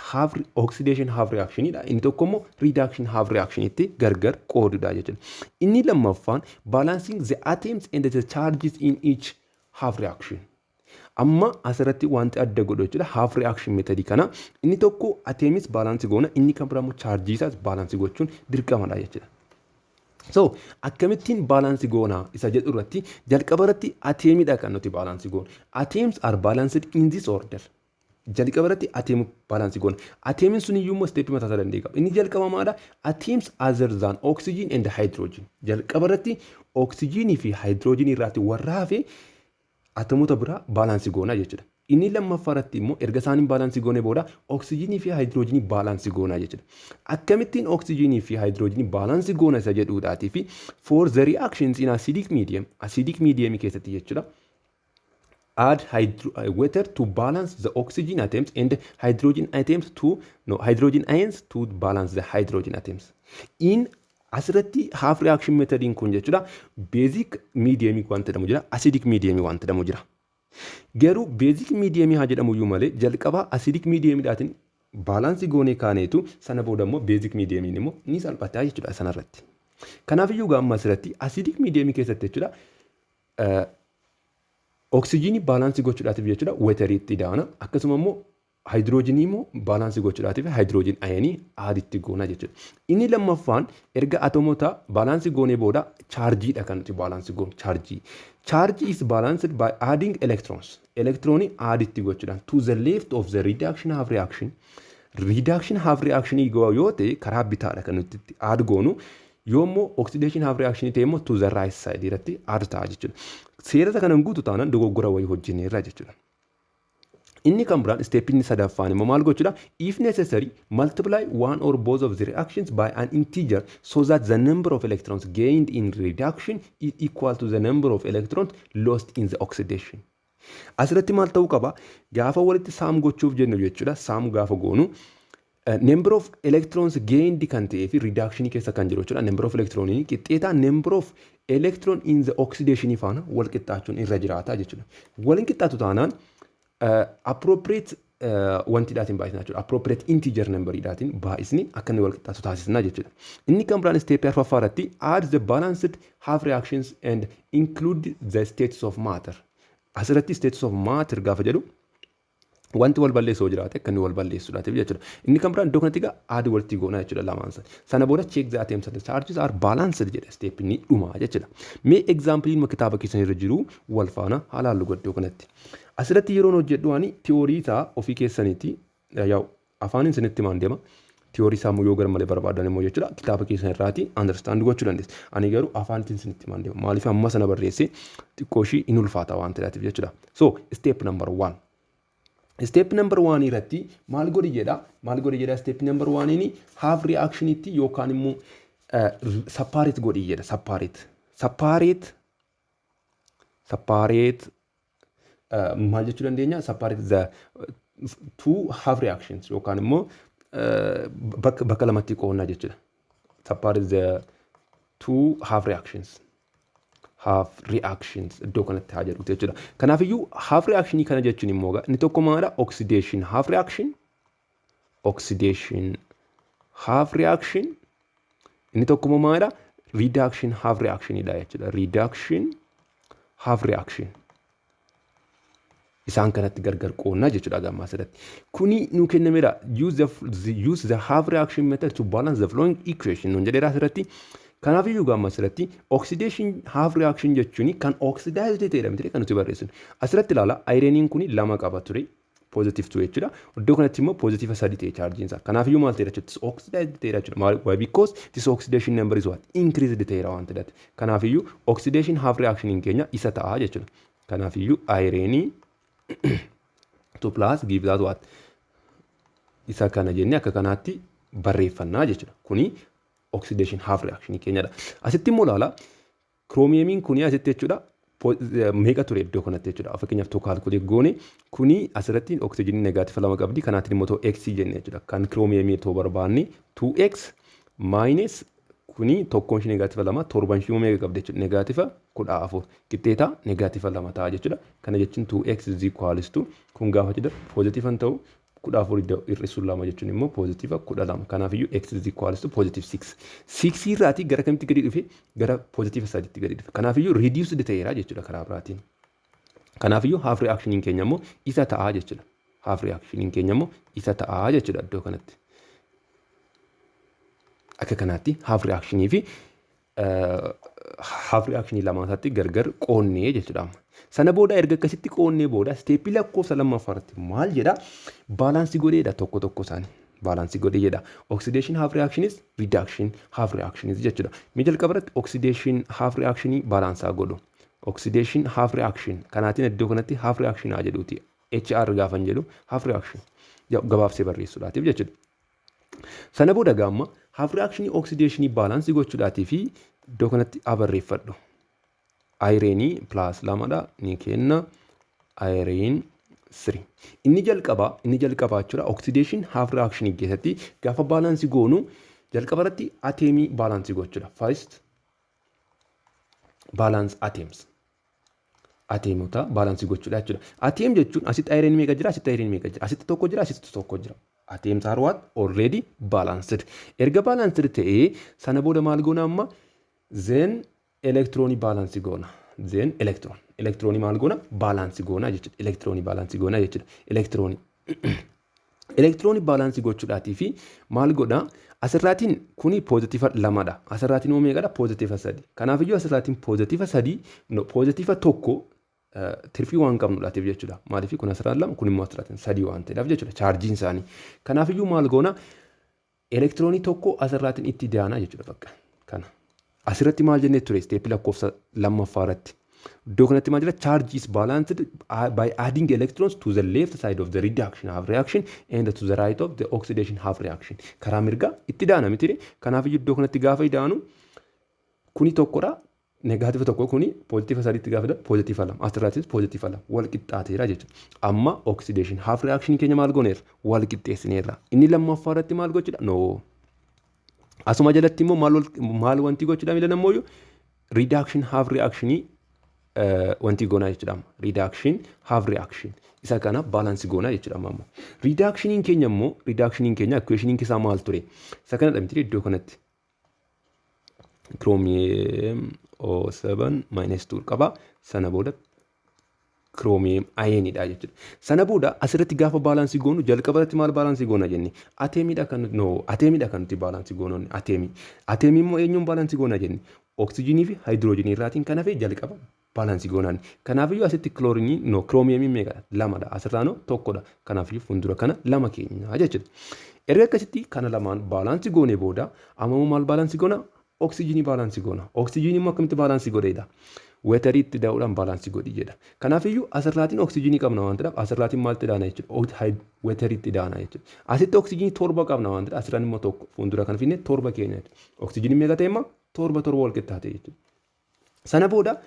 Half oxidation half reaction dha. Inni tokko immoo reduction half reaction itti gargar qoodudha jechuudha. Inni lammaffaan balancing the atoms and the charges in each half reaction. Amma asirratti wanti adda godhu jechuudha half reaction method kana. Inni tokko atoms balance goona, inni kan biraa immoo charge isaas balance gochuun dirqamadha jechuudha. So akkamittiin balance goona isa jedhu irratti jalqaba irratti atomidha kan nuti balance goonu. Atoms are balanced in this order. Jalqaba irratti atom balance goona. Atomin sun iyyuu immoo step mataa danda'e qaba. Inni jalqaba maadha? Atoms other than oxygen and hydrogen. Jalqaba irratti oxygenii fi hydrogen irratti warra hafe atomota biraa balance goona jechuudha. Inni lammaffaa irratti immoo erga isaaniin balance goone booda oxygenii fi hydrogenii balance goona jechuudha. Akkamittiin oxygenii fi hydrogenii balance goona isa jedhuudhaatii fi for the reactions in acidic medium keessatti jechuudha. Add water to balance the oxygen atoms and hydrogen ions to balance the hydrogen atoms. In asirratti half reaction methodin kun jechuudha basic medium wanta jedhamu jira, acidic medium wanta jedhamu jira. Garuu basic medium haa jedhamu iyyuu malee jalqaba acidic medium dhaatiin balance goone kaaneetu sana booda immoo basic medium immoo ni salphataa jechuudha sanarratti. Kanaaf iyyuu gaamma asirratti acidic medium keessatti jechuudha oxygenii balance gochuudhaatiif jechuudha water itti daana akkasuma immoo hydrogenii immoo balance gochuudhaatiif hydrogen ion aaditti goona jechuudha. Inni lammaffaan erga atomota balance goone booda charge dha kan nuti balance goonu charge. Charge is balanced by adding electrons. Electroni aaditti gochuudhaan to the left of the reduction half reaction. Reduction half reaction yoo ta'e karaa bitaadha kan nuti add goonu. Yoommoo oxidation half reaction ta'e immoo to the right side irratti add ta'a jechuudha. Seerota kanan guutu taanaan dogoggora wayii hojjenneerra jechuudha. Inni kan biraan step inni sadaffaan immoo maal gochuudha? If necessary, multiply one or both of the reactions by an integer so that the number of electrons gained in reduction is equal to the number of electrons lost in the oxidation. Asirratti maal ta'uu qaba? Gaafa walitti saam gochuuf jennu jechuudha. Saam gaafa goonu number of electrons gained kan ta'ee fi reduction keessa kan jiru jechuudha. Number of electrons qixxeetaa number of electron in the oxidation faana wal qixxaachuun irra jiraata jechuudha. Wal qixxaatu taanaan appropriate wanti dhaatiin baay'isna jechuudha. Appropriate integer number dhaatiin baay'isni akka inni wal qixxaatu taasisna jechuudha. Inni kan biraan step arfaffaa irratti add the balanced half reactions and include the states of matter. Asirratti states of matter gaafa jedhu wanti wal balleessoo jiraate akka inni wal balleessuudhaatiif jechuudha. Inni kan biraan iddoo kanatti egaa aadi walitti goonaa jechuudha lamaan sana. Sana booda check the atoms and the charges are balanced jedha step inni dhumaa jechuudha. Mee example kitaaba keessan irra jiru wal faana haalaallu godhuu kanatti. Asirratti yeroon hojjedhu ani tiyoorii isaa ofii keessaniiti yaa'u afaan isinitti maan deema. Tiyoorii isaa yoo gara malee barbaadan immoo jechuudha kitaaba keessan irraati understand gochuu dandeessa. Ani garuu afaan isinitti maan deema. Maaliif amma sana barreessee xiqqoo ishii in ulfaata waan ta'eef jechuudha. So step number 1. Step number 1 irratti maal godhi jedha? Maal godhi jedha step number 1 ini half reaction itti yookaan immoo separate godhi jedha. Separate maal jechuu dandeenya? Separate the two half reactions yookaan immoo bakka lamatti qoonnaa jechuudha. Separate the two half reactions. Half reactions iddoo kanatti haa jedhuuti jechuudha. Kanaafiyyuu half reaction kana jechuun immoo inni tokko maadha? Oxidation half reaction. Oxidation half reaction. Inni tokko immoo maadha? Reduction half reaction idha jechuudha. Reduction half reaction. Isaan kanatti gargar qoonnaa jechuudha gammaa asirratti. Kuni nu kennamedha. Use the half reaction method to balance the following equation. Nun jedheera asirratti. Kanaafiyyuu gammaa asirratti oxidation half reaction jechuun kan oxidized ta'edha miti kan nuti barreessinu. Asirratti ilaala ayreeniin kuni lama qaba ture. Positive 2 jechuudha. Iddoo kanatti immoo positive 3 ta'e chargiin isaa. Kanaafiyyuu maal ta'edha jechuudha? Oxidized ta'edha jechuudha. Why? Because this oxidation number is what? Increased ta'edha waan ta'edha. Kanaafiyyuu oxidation half reaction keenya isa ta'a jechuudha. Kanaafiyyuu ayireenii 2 plus give that what? Isa kana jennee akka kanaatti barreeffannaa jechuudha. Kuni oxidation half reaction keenyadha. Asitti immoo ilaala chromiumiin kuni asitti jechuudha meeqa ture iddoo kanatti jechuudha. Fakkeenyaaf tokko kaalkuleet goone kuni asirratti oksijiinii negaativa 2 qabdi. Kanaatiin immoo too x jennee jechuudha. Kan chromiumii too barbaanne 2x minus kuni tokkoon ishee negaativa 2 torban ishee meeqa qabdi jechuudha. Negaativa 14 qixxeeta negaativa 2 ta'a jechuudha. Kana jechuun 2x is equals to kun gaafa jedha positive ta'u 14 irrisuun lama jechuun immoo positive 12. Kanaafiyyuu x is equals to positive 6. 6 irraati gara kamitti gadi dhufe? Gara positive 3tti gadi dhufe. Kanaafiyyuu reduced ta'eera jechuudha karaa biraatiin. Kanaafiyyuu half reaction keenya immoo isa ta'a jechuudha. Half reaction keenya immoo isa ta'a jechuudha iddoo kanatti. Akka kanaatti half reaction fi half reaction lamaansaatti gargar qoonnee jechuudha. Sana booda erga akkasitti qoonnee booda steepii lakkoofsa lammaffaarratti maal jedha? Baalaansii godheedha tokko tokko isaanii. Baalaansii godhee jedha. Oxidation half reaction is reduction half reaction is jechuudha. Mee jalqabarratti oxidation half reaction baalaansaa godhu. Oxidation half reaction kanaatiin iddoo kanatti half reaction haa jedhuuti. HR gaafan jedhu half reaction gabaabsee barreessuudhaatiif jechuudha. Sana booda gaamma half reaction oxidation baalaansii gochuudhaatii fi iddoo kanatti barreeffadhu. Ayireenii plus lamadha ni kenna ayireen 3. Inni jalqabaa jechuudha oxidation half reaction keessatti gaafa baalaansii goonu jalqabarratti ateemii baalaansii gochuudha. First balance atoms. Ateemota baalaansii gochuudha jechuudha. Ateem jechuun asitti ayireen meeqa jira? Asitti ayireen meeqa jira? Asitti tokko jira? Asitti tokko jira. Atoms are what? Already balanced. Erga balanced ta'ee sana booda maal goona amma? Then electroni balance goona. Then electroni maal goona? Balance goona jechuudha. Electroni balance goona jechuudha. Electroni balance gochuudhaatii fi maal godha? Asirraatiin kuni positive 2dha. Asirraatiin immoo meeqadha? Positive 3. Kanaafiyyuu asirraatiin positive 3 positive tokko tirfii waan qabnudhaatiif jechuudha. Maaliif kun asirraan 2 kun immoo asirraatiin 3 waan ta'eedhaaf jechuudha. Chargiin isaanii. Kanaafiyyuu maal goona? Electroni tokko asirraatiin itti daana jechuudha bakka kana. Asirratti maal jennee ture? Steepii lakkoofsa lammaffaarratti. Iddoo kanatti maal jira? Charge is balanced by adding electrons to the left side of the reduction half reaction and to the right of the oxidation half reaction. Karaa mirgaa itti daana miti. Kanaaf iddoo kanatti gaafa idaanu kuni tokkodha. Negaativa tokko kuni positive sadiitti gaafa idaanu positive lama. Asirrattis positive lama. Wal qixxaateera jechuudha. Amma oxidation half reaction keenya maal gooneerra? Wal qixxeessineerra. Inni lammaffaa irratti maal gochuudha? No. Asuma jalatti immoo maal wanti gochuudha miila namooyyuu? Reduction half reaction wanti goonaa jechuudha. Reduction half reaction isa kana balance goonaa jechuudha amma. Reductionin keenya equation keessaa maal ture? Isa kana dhamti iddoo kanatti chromium O7 -2 qaba. Sana booda chromium iron dha jechuudha. Sana booda asirratti gaafa balance goonu jalqabatti maal balance goona jenne? Atemidha kan nuti balance goonon atemi. Atemi immoo eenyuun balance goona jenne? Oxygenii fi hydrogenii irraatiin kana fi jalqaba balance goonaan. Kanaafiyyuu asitti chromium meeqadha? Lamadha. Asirraa tokkodha. Kanaafiyyuu fuuldura kana lama keenya jechuudha. Erga akkasitti kana lamaan balance goonee booda amma maal balance goona? Oxygenii balance goona. Oxygenii immoo akkamitti balance godheedha? Weteriitti daa'uudhaan balance godhi jedha. Kanaafiyyuu asirraatiin oxygenii qabna waan ta'eef asirraatiin maalti daana jechuudha? Weteriitti daana jechuudha. Asitti oxygenii torba qabna waan ta'eef asirraan immoo tokko fuuldura kan finne torba keenya jechuudha. Oxygenii meeqa ta'e immoo torba wal qixxaate jechuudha. Sana booda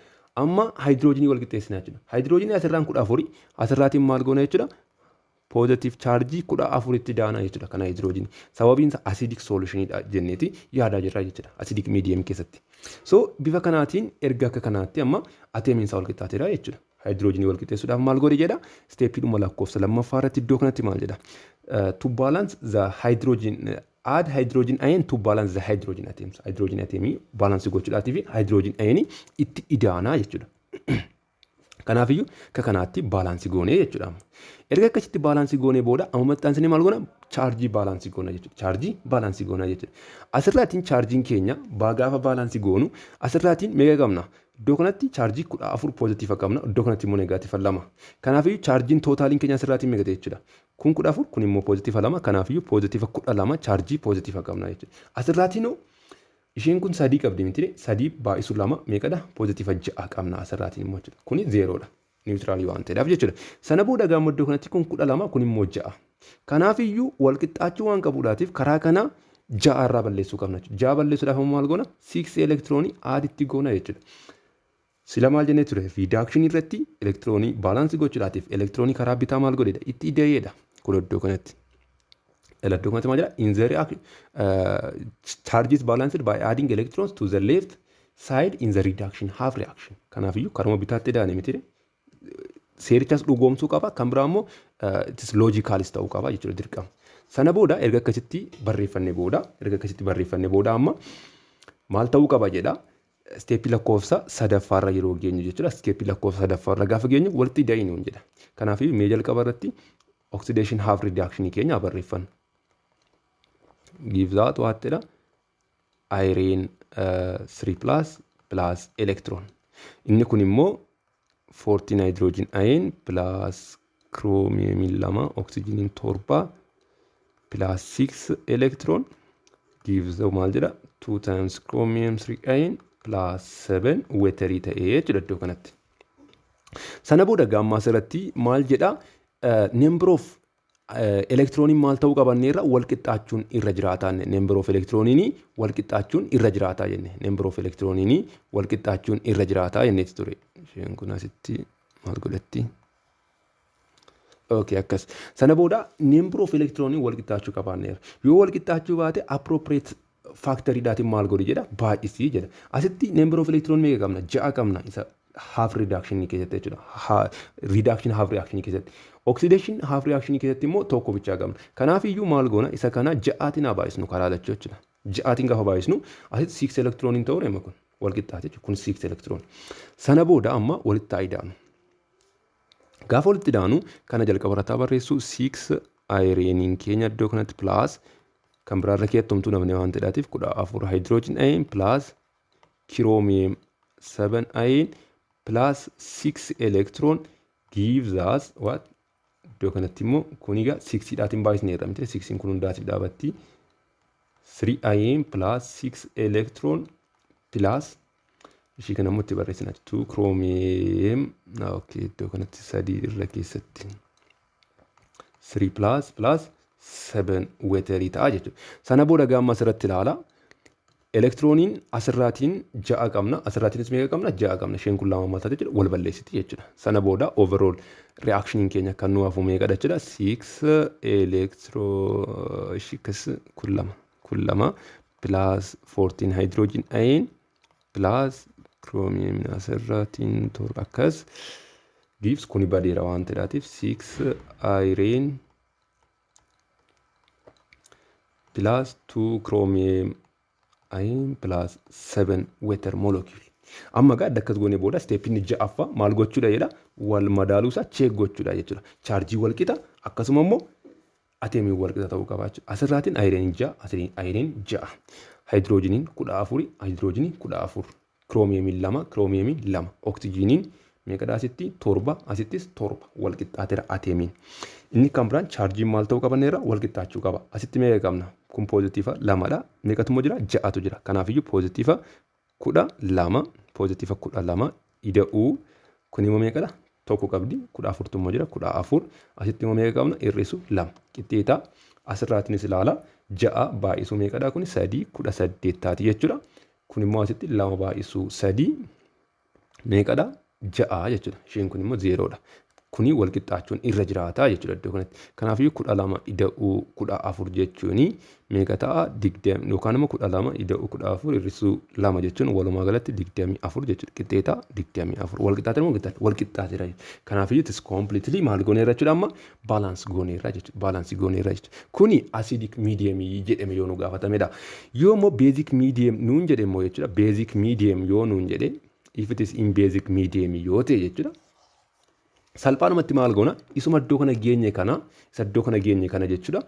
amma hydrogenii wal qixxeessina jechuudha. Hydrogenii asirraan 14 asirraatiin maal goona jechuudha? Positive charge 14 itti daana jechuudha kana hydrogenii. Sababiin isaa acidic solution dha jenneeti yaadaa jirra jechuudha. Acidic medium keessatti. So bifa kanaatiin erga akka kanaatti amma atemiin isaa wal qixxaateera jechuudha. Hydrogenii wal qixxeessuudhaaf maal godhe jedha? Steepidhuma lakkoofsa lammaffaa irratti iddoo kanatti maal jedha? To balance the hydrogen add hydrogen ion to balance the hydrogen atoms. Hydrogen atomii balance gochuudhaatiif hydrogen ion itti idaanaa jechuudha. Kanaafiyyuu kanaatti balance goonee jechuudha. Erga akkasitti balance goonee booda amma maxxansanii maal goona? Charge balance goona jechuudha. Charge balance goona jechuudha. Asirraatiin charging keenya gaafa balance goonu asirraatiin meeqa qabna? Iddoo kanatti charge 14 positive qabna. Iddoo kanatti immoo negative 2. Kanaafiyyuu charging tootaliin keenya asirraatiin meeqa ta'e jechuudha? Kun 14 kun immoo positive 2. Kanaafiyyuu positive 12 charge positive qabna jechuudha. Asirraatiin isheen kun 3 qabdi miti 3 baay'isu 2 meeqadha? Positive 6 qabna asirraatiin immoo jechuudha. Kuni 0dha. Neutraalii waan ta'eedhaaf jechuudha. Sana booda gaammaddoo kanatti kun 12 kun immoo 6. Kanaafiyyuu wal qixxaachuu waan qabuudhaatiif karaa kana 6 irraa balleessuu qabna jechuudha. 6 balleessuudhaaf maal goona? 6 elektiroonii aaditti goona jechuudha. Sila maal jennee ture? Reduction irratti elektiroonii balance gochuudhaatiif elektiroonii karaa bitaa maal godheedha? Itti ida'eedha. Kun iddoo kanatti. Iddoo kanatti maal jedha? In the reaction charge is balanced by adding electrons to the left side in the reduction half reaction. Kanaafiyyuu karuma bitaatti daane miti. Seerichas dhugoomsuu qaba. Kan biraa immoo itis logicaalis ta'uu qaba jechuudha dirqama. Sana booda erga akkasitti barreeffannee booda amma maal ta'uu qaba jedha? Steepii lakkoofsa sadaffaarra yeroo geenyu jechuudha. Steepii lakkoofsa sadaffaarra gaafa geenyu walitti da'inuun jedha. Kanaafiyyuu mee jalqaba irratti oxidation half reduction keenya barreeffanna. Give that what jedha? Iron 3 plus electron. Inni kun immoo 14 hydrogen ion plus chromium 2 oxygen 7 plus 6 electron gives maal jedha? 2 times chromium 3 ion plus 7 weterii ta'ee jechuudha iddoo kanatti. Sana booda gaammaa asirratti maal jedha? Number of elektirooniin maal ta'uu qabanneerra wal qixxaachuun irra jiraataa. Number of elektirooniinii wal qixxaachuun irra jiraataa jenne. Number of elektirooniinii wal qixxaachuun irra jiraataa jenneeti ture. Isheen kun asitti maal godhatti? Okay, akkas. Sana booda number of elektiroonii wal qixxaachuu qabanneerra. Yoo wal qixxaachuu baate appropriate factory daatiin maal godhi jedha? Baay'isii jedha. Asitti number of electron meeqa qabna? 6 qabna. Isa half reduction keessatti jechuudha. Reduction half reaction keessatti. Oxidation half reaction keessatti immoo tokko bichaa qabna. Kanaafiyyuu maal goona? Isa kana 6tiin haa baay'isnu karaa lachuu jechuudha. 6tiin gaafa baay'isnu asitti 6 electroniin ta'uu reema kun wal qixxaate jechuudha. Kun 6 electron. Sana booda amma walitti haa idaanu. Gaafa walitti idaanu kana jalqaba irratti barreessu 6 ironiin keenya iddoo kanatti plus kan biraarra keettumtuu namni waan ta'eef 14 hydrogen ion plus chromium 7 ion plus 6 electron gives us what? Iddoo kanatti immoo kun egaa 6 dhaatiin baay'isneerra miti 6 kun hundaatiif dhaabatti 3 ion plus 6 electron plus ishii kana immoo itti barreessina 2 chromium okay iddoo kanatti 3 irra keessatti 3 plus 7 weterii ta'a jechuudha. Sana booda gaamma asirratti ilaala. Elektirooniin asirraatiin 6 qabna. Asirraatiinis meeqa qabna? 6 qabna. Isheen kun lama mataa jechuudha. Wal balleessiti jechuudha. Sana booda overall reactioniin keenya kan nu hafu meeqadha jechuudha. 6 kun lama plus 14 hydrogen ion plus chromium asirraatiin torba akkas gives kuni badeera waan ta'eef 6 iron plus 2 chromium ion plus 7 water molecule. Amma gaa adda akkas goone booda steepin ja'affa maal gochuudha jedha wal madaaluusaa check gochuudha jechuudha. Chaarjii wal qixa akkasuma immoo ateemii wal qixa ta'uu qaba jechuudha. Asirraatiin ayireen 6, ayireen 6. Hydrogeniin 14, hydrogeniin 14. Chromiumiin 2, chromiumiin 2. Oxygeniin meeqadha asitti 7, asittis 7 wal qixxaateera ateemiin. Inni kan biraan chaarjiin maal ta'uu qabanneera wal qixxaachuu qaba. Asitti meeqa qabna? Kun poozitiiva 2dha. Meeqatu immoo jira? 6tu jira. Kanaafiyyuu poozitiiva 12, poozitiiva 12 ida'uu kun immoo meeqadha? Tokko qabdi 14tu immoo jira 14. Asitti immoo meeqa qabna? Hir'isu 2. Qixxeetaa asirraatiinis ilaala. 6 baay'isuu meeqadha? Kun 3 18 taati jechuudha. Kun immoo asitti 2 baay'isuu 3 meeqadha? 6 jechuudha. Isheen kun immoo 0dha. Kuni wal qixxaachuun irra jiraata jechuudha iddoo kanatti. Kanaafiyyuu 12 ida'uu 14 jechuun meeqa ta'a 20 yookaan immoo 12 ida'uu 14 hir'isuu 2 jechuun walumaa galatti 24 jechuudha. Qixxeetaa 24 wal qixxaateera moo wal qixxaateera. Kanaafiyyuu tis completely maal gooneerra jechuudha amma balance gooneerra jechuudha. Balance gooneerra jechuudha. Kuni acidic medium jedhame yoo nu gaafatamedha. Yoo immoo basic medium nuun jedhe immoo jechuudha. Basic medium yoo nuun jedhe if it is in basic medium yoo ta'e jechuudha. Salphaanumatti maal goona isuma iddoo kana geenye kana isa iddoo kana geenye kana jechuudha.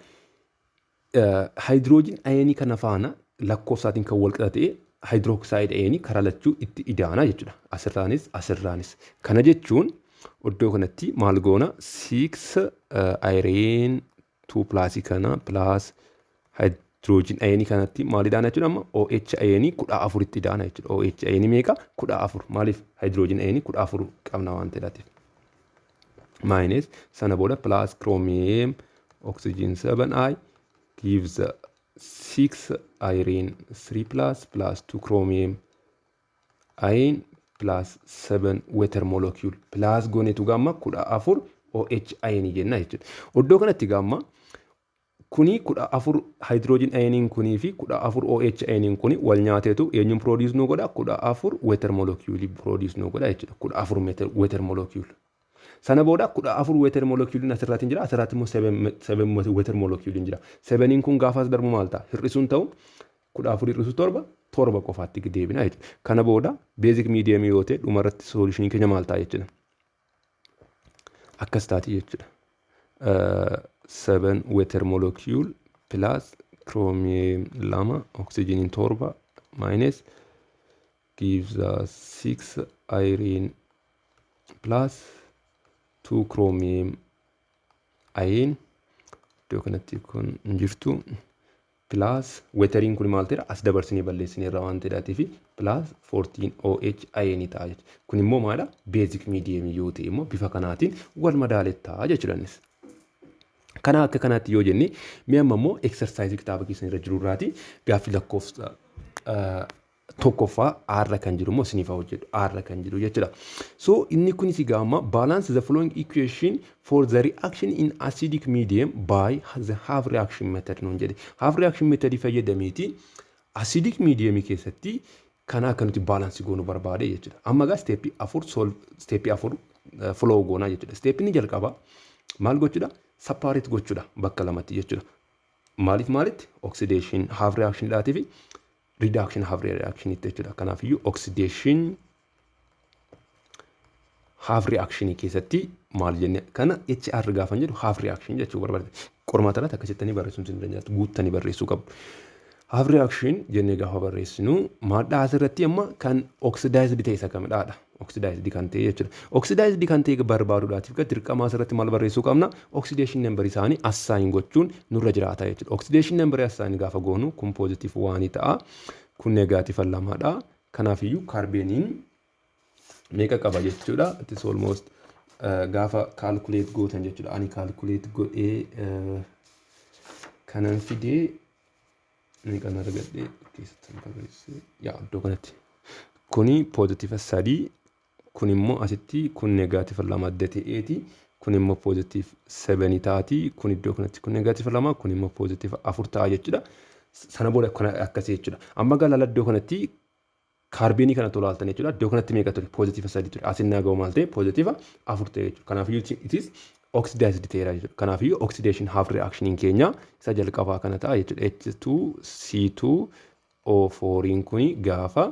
Hydrogen ion kana faana lakkoofsaatiin kan wal qixa ta'e hydroxide ion karaa lachuu itti idaana jechuudha. Asirraanis. Kana jechuun iddoo kanatti maal goona 6 iron 2 plus kana plus hydrogen ion kanatti maal idaana jechuudha amma OH ion 14 itti idaana jechuudha. OH ion meeqa 14 maaliif hydrogen ion 14 qabna waan ta'eef. Minus sana booda plus chromium oxygen 7i gives 6 iron 3 plus 2 chromium ion plus 7 water molecule plus goonetu gamma 14 OH ion jenna jechuudha. Iddoo kanatti gamma kuni 14 hydrogen ioniin kunii fi 14 OH ioniin kuni wal nyaateetu eenyuun produce nu godha 14 water molecule produce nu godha jechuudha. 14 water molecule. Sana booda 14 water molecule asirraatiin jira. Asirraatti immoo 7 water molecule jira. 7 kun gaafas darbu maal ta'a? Hir'isuun ta'u 14 hir'isu 7 qofaatti deebina jechuudha. Kana booda basic medium yoo ta'e dhumarratti solution keenya maal ta'a jechuudha. Akkas taati jechuudha. 7 water molecule plus chromium 2 oxygen 7 minus gives us 6 iron plus 2 chromium ion iddoo kanatti kun jirtu plus wateriin kun maal ta'eera as dabarsinee balleessineerra waan ta'eedhaatii fi plus 14 OH ion ta'a jechuudha. Kun immoo maadha basic medium yoo ta'e immoo bifa kanaatiin wal madaalettaa jechuudhaanis. Kana akka kanaatti yoo jenne mee amma immoo exercise kitaaba keessan irra jiru irraati gaaffii lakkoofsa tokkoffaa R kan jiru immoo isiniif hojjedhu R kan jiru jechuudha. So inni kunis gaama balance the following equation for the reaction in acidic medium by the half reaction method nuun jedhe. Half reaction method fayyadameeti acidic medium keessatti kana akka nuti balance goonu barbaade jechuudha. Amma gaa step 4 follow goona jechuudha. Step inni jalqaba maal gochuudha? Separate gochuudha bakka lamatti jechuudha. Maalitti oxidation half reaction dhaatii fi reduction half reaction itti jechuudha. Kanaafiyyuu oxidation half reaction keessatti maal jenne kana HR gaafan jedhu half reaction jechuu barbaade. Qormaata irratti akkasitti barreessuun sin dandeenya. Guuttanii barreessuu qabu. Half reaction jennee gaafa barreessinu maadhaa asirratti amma kan oxidized ta'e isa kamidhaadha. Oxidized kan ta'e jechuudha. Oxidized kan ta'e barbaaduudhaatiif kan dirqama asirratti maal barreessuu qabna? Oxidation number isaanii assign gochuun nurra jiraata jechuudha. Oxidation number assign gaafa goonu kun positive 1 ta'a. Kun negative 2dha. Kanaafiyyuu kaarbeeniin meeqa qaba jechuudha. It is almost gaafa calculate gootan jechuudha. Ani calculate godhee kanan fidee meeqan argadhee keessatti barreessee iddoo kanatti. Kuni positive 3 kun immoo asitti kun negative 2 adda ta'eeti. Kun immoo positive 7 taati. Kun iddoo kanatti kun negative 2 kun immoo positive 4 ta'a jechuudha. Sana booda kana akkasii jechuudha. Amma galala iddoo kanatti kaarbeenii kana tolaaltan jechuudha. Iddoo kanatti meeqa ture? Positive 3 ture. Asinnaa ga'u maal ta'e? Positive 4 ta'e jechuudha. Kanaafiyyuu it is oxidized ta'eera jechuudha. Kanaafiyyuu oxidation half reactioniin keenya isa jalqabaa kana ta'a jechuudha. H2C2O4 kuni gaafa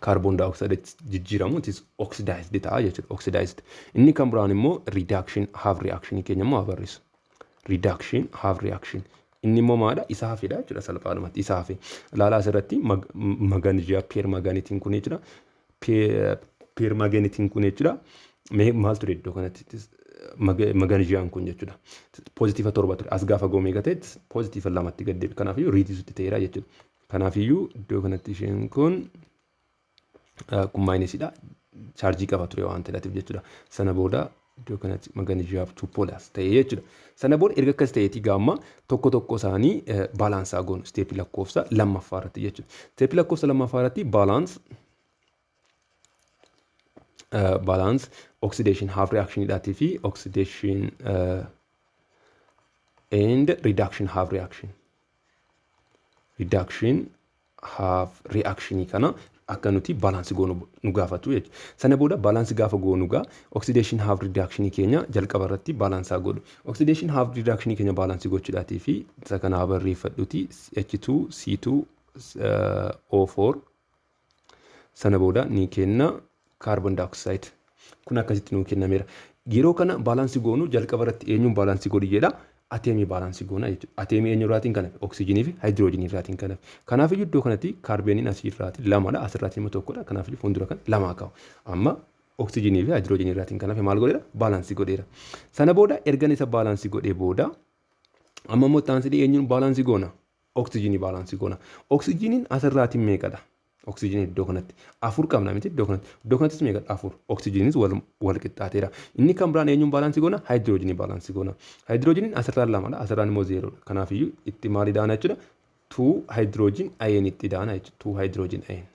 carbon dioxide jijjiiramu it is oxidized ta'a jechuudha. Oxidized. Inni kan biraan immoo reduction half reactionii keenya immoo agarsiisa. Reduction half reaction. Inni immoo maadha? Isa hafedha jechuudha salphaadhumatti. Isa hafe. Ilaalaa asirratti maganijiyaa peermaganitiin kun jechuudha. Peermaganitiin kun jechuudha. Maal ture iddoo kanatti? Maganijiyaan kun jechuudha. Pozitiiva 7 ture. As gaafa goo meeqa ta'e pozitiiva 2tti gad deebi. Kanaafiyyuu riitiisutti ta'eera jechuudha. Kanaafiyyuu iddoo kanatti isheen kun maayinesiidha. Chaarjii qaba ture waan ta'eef jechuudha. Sana booda iddoo kanatti maganijiyaaf 2 poolaas ta'e jechuudha. Sana booda erga akkas ta'eetii gaamma tokko isaanii baalaansaa goonu steepii lakkoofsa lammaffaa irratti jechuudha. Steepii lakkoofsa lammaffaa irratti balance oxidation half reaction dhaatii fi oxidation and reduction half reaction. Reduction half reaction kana akka nuti balance goonu nu gaafatu jechuudha. Sana booda balance gaafa goonu gaa oxidation half reduction keenya jalqaba irratti balansaa godhu. Oxidation half reduction keenya balance gochuudhaatii fi isa kana barreeffadhuuti H2C2O4 sana booda ni kenna carbon dioxide. Kun akkasitti nu kennameera. Yeroo kana balance goonu jalqaba irratti eenyuun balance godhi jedha. Ateemii baalaansii goona jechuudha. Ateemii eenyu irraatiin kanaaf? Oksijiinii fi haayidroojinii irraatiin kanaaf. Kanaaf iyyuu iddoo kanatti kaarbeeniin asii irraatiin lamadha. Asirraatiin immoo tokkodha. Kanaaf iyyuu fuuldura kan lamaa kaa'u. Amma oksijiinii fi haayidroojinii irraatiin kanaaf maal godheera? Baalaansii godheera. Sana booda ergan isa baalaansii godhee booda amma immoo taansidii eenyuun baalaansii goona? Oksijiinii baalaansii goona. Oksijiiniin asirraatiin meeqadha? Oksijiinii iddoo kanatti 4 qabna miti iddoo kanatti. Iddoo kanattis meeqadha? 4. Oksijiiniinis wal qixxaateera. Inni kan biraan eenyuun baalaansii goona? Haayidroojinii baalaansii goona. Haayidroojiniin asirraan lamadha. Asirraan immoo 0dha. Kanaaf iyyuu itti maali daana jechuudha? 2 haayidroojin ayen itti daana jechuudha. 2 haayidroojin ayen.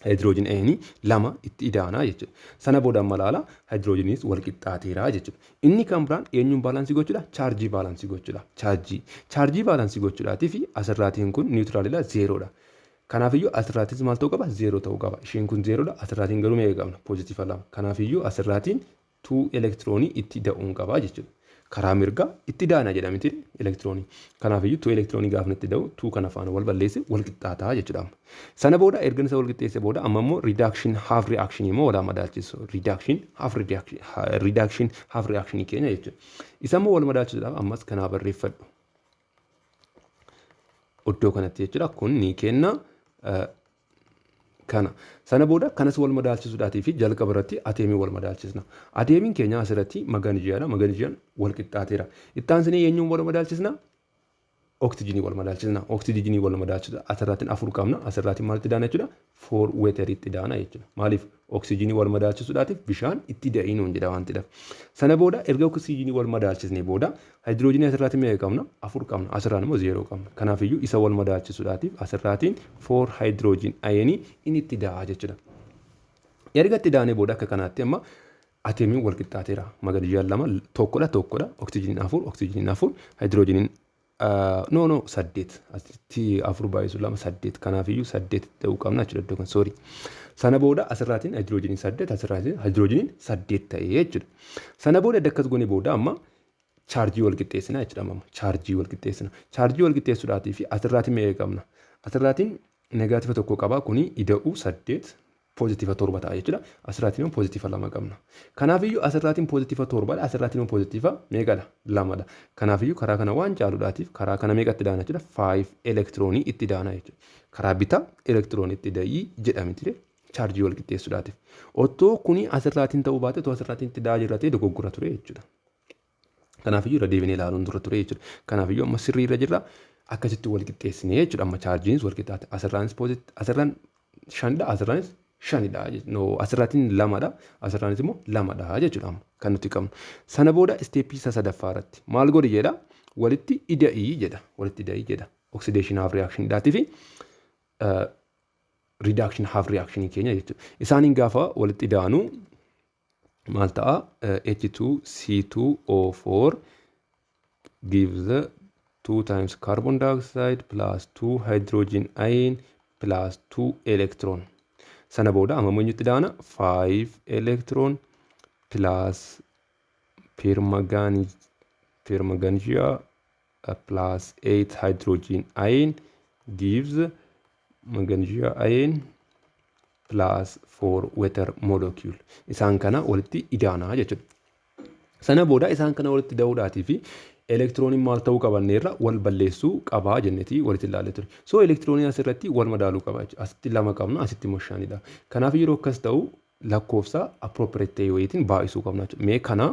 Haayidroojin ayeni 2 itti daana jechuudha. Sana booda amma laala haayidroojiniis wal qixxaateera jechuudha. Inni kan biraan eenyuun baalaansii gochuudha? Chaarjii baalaansii gochuudha. Chaarjii baalaansii gochuudhaatii fi asirraatiin kun niwutiraalidha 0dha. Kanaafiyyuu asirraatis maal ta'uu qaba? 0 ta'uu qaba. Isheen kun 0dha. Asirraatiin garuu meeqa qabna? Pozitiiva 2. Kanaafiyyuu asirraatiin 2 elektiroonii itti da'uun qaba jechuudha. Karaa mirgaa itti daana jedhamti elektiroonii. Kanaafiyyuu 2 elektiroonii gaafa itti da'u 2 kana faana wal balleesse wal qixxaataa jechuudha. Sana booda erga isa wal qixxeesse booda amma immoo reduction half reaction immoo wal madaalchisu. Reduction half reaction keenya jechuudha. Isa immoo wal madaalchisuudhaaf ammas kanaa barreeffadhu. Iddoo kanatti jechuudha. Kun ni kenna kana. Sana booda kanas wal madaalchisuudhaatii fi jalqaba irratti ateemii wal madaalchisna. Ateemiin keenya asirratti maganijiyaadha. Maganijiyaan wal qixxaateera. Ittaansanii eenyuun wal madaalchisna? Oksijiinii wal madaalchisna. Oksijiinii wal madaalchisna. Asirraatiin 4 qabna. Asirraatiin maal itti daana jechuudha? 4 weeter itti daana jechuudha. Maaliif? Oksijiinii wal madaalchisuudhaatiif bishaan itti da'iinuun jedha waan ta'eef. Sana booda erga oksijiinii wal madaalchisnee booda haayidroojinii asirraatiin meeqa qabna? 4 qabna. Asirraan immoo 0 qabna. Kanaafiyyuu isa wal madaalchisuudhaatiif asirraatiin 4 haayidroojin ayenii inni itti da'a jechuudha. Erga itti daanee booda akka kanaatti amma ateemiin wal qixxaateera. Maganijiyaan 2 tokkodha. Oksijiiniin 4 haayidroojiniin 8 asitti 4 baay'isuu 2 8 kanaafiyyuu 8 ta'uu qabna jechuudha iddoo kan soorii. Sana booda asirraatiin haayidroojiniin 8 asirraatiin haayidroojiniin 8 ta'ee jechuudha. Sana booda dakkas goone booda amma chaarjii wal qixxeessina jechuudha amma chaarjii wal qixxeessina. Chaarjii wal qixxeessuudhaatii fi asirraatiin meeqa qabna? Asirraatiin negatiiva 1 qaba kuni ida'uu 8 pozitiiva 7 ta'a jechuudha. Asirraatiin immoo pozitiiva 2 qabna. Kanaafiyyuu asirraatiin pozitiiva 7dha. Asirraatiin immoo pozitiiva meeqadha? 2dha. Kanaafiyyuu karaa kana waan caaluudhaatiif karaa kana meeqa itti daana jechuudha? 5 elektiroonii itti daana jechuudha. Karaa bitaa elektiroonii itti da'ii jedhamti chaarjii wal qixxeessuudhaatiif. Otoo kuni asirraatiin ta'uu baate otoo asirraatiin itti da'a jirratee dogoggora ture jechuudha. Kanaafiyyuu irra deebinee ilaaluun dura ture jechuudha. Kanaafiyyuu amma sirrii irra jirra. Akkasitti wal qixxeessinee jechuudha. Amma chaarjiinis wal qixxaate. Asirraanis shanidha. Asirraanis shanidha. No, asirraatiin lamadha. Asirraanis immoo lamadha jechuudha. Kan nuti qabnu. Sana booda isteeppii isa sadaffaa irratti maal godhi jedha? Walitti ida'ii jedha. Walitti ida'ii jedha. Oxidation half reaction dhaatii fi reduction half reaction keenya jechuudha. Isaaniin gaafa walitti ida'anu maal ta'a? H2C2O4 gives 2 times carbon dioxide plus 2 hydrogen ion plus 2 electron. Sana booda amma eenyutti ida'ana? 5 electron plus permangansia plus 8 hydrogen ion gives magnesia ion plus 4 water molecule. Isaan kana walitti idaanaa jechuudha. Sana booda isaan kana walitti ida'uudhaatii fi elektirooniin maal ta'uu qabanneerra wal balleessuu qabaa jennetii walitti ilaalle ture. So elektirooniin asirratti wal madaaluu qaba jechuudha. Asitti lama qabna, asitti immoo shanidha. Kanaaf yeroo akkas ta'u lakkoofsa appropriate ta'e wayiitiin baay'isuu qabna jechuudha. Mee kana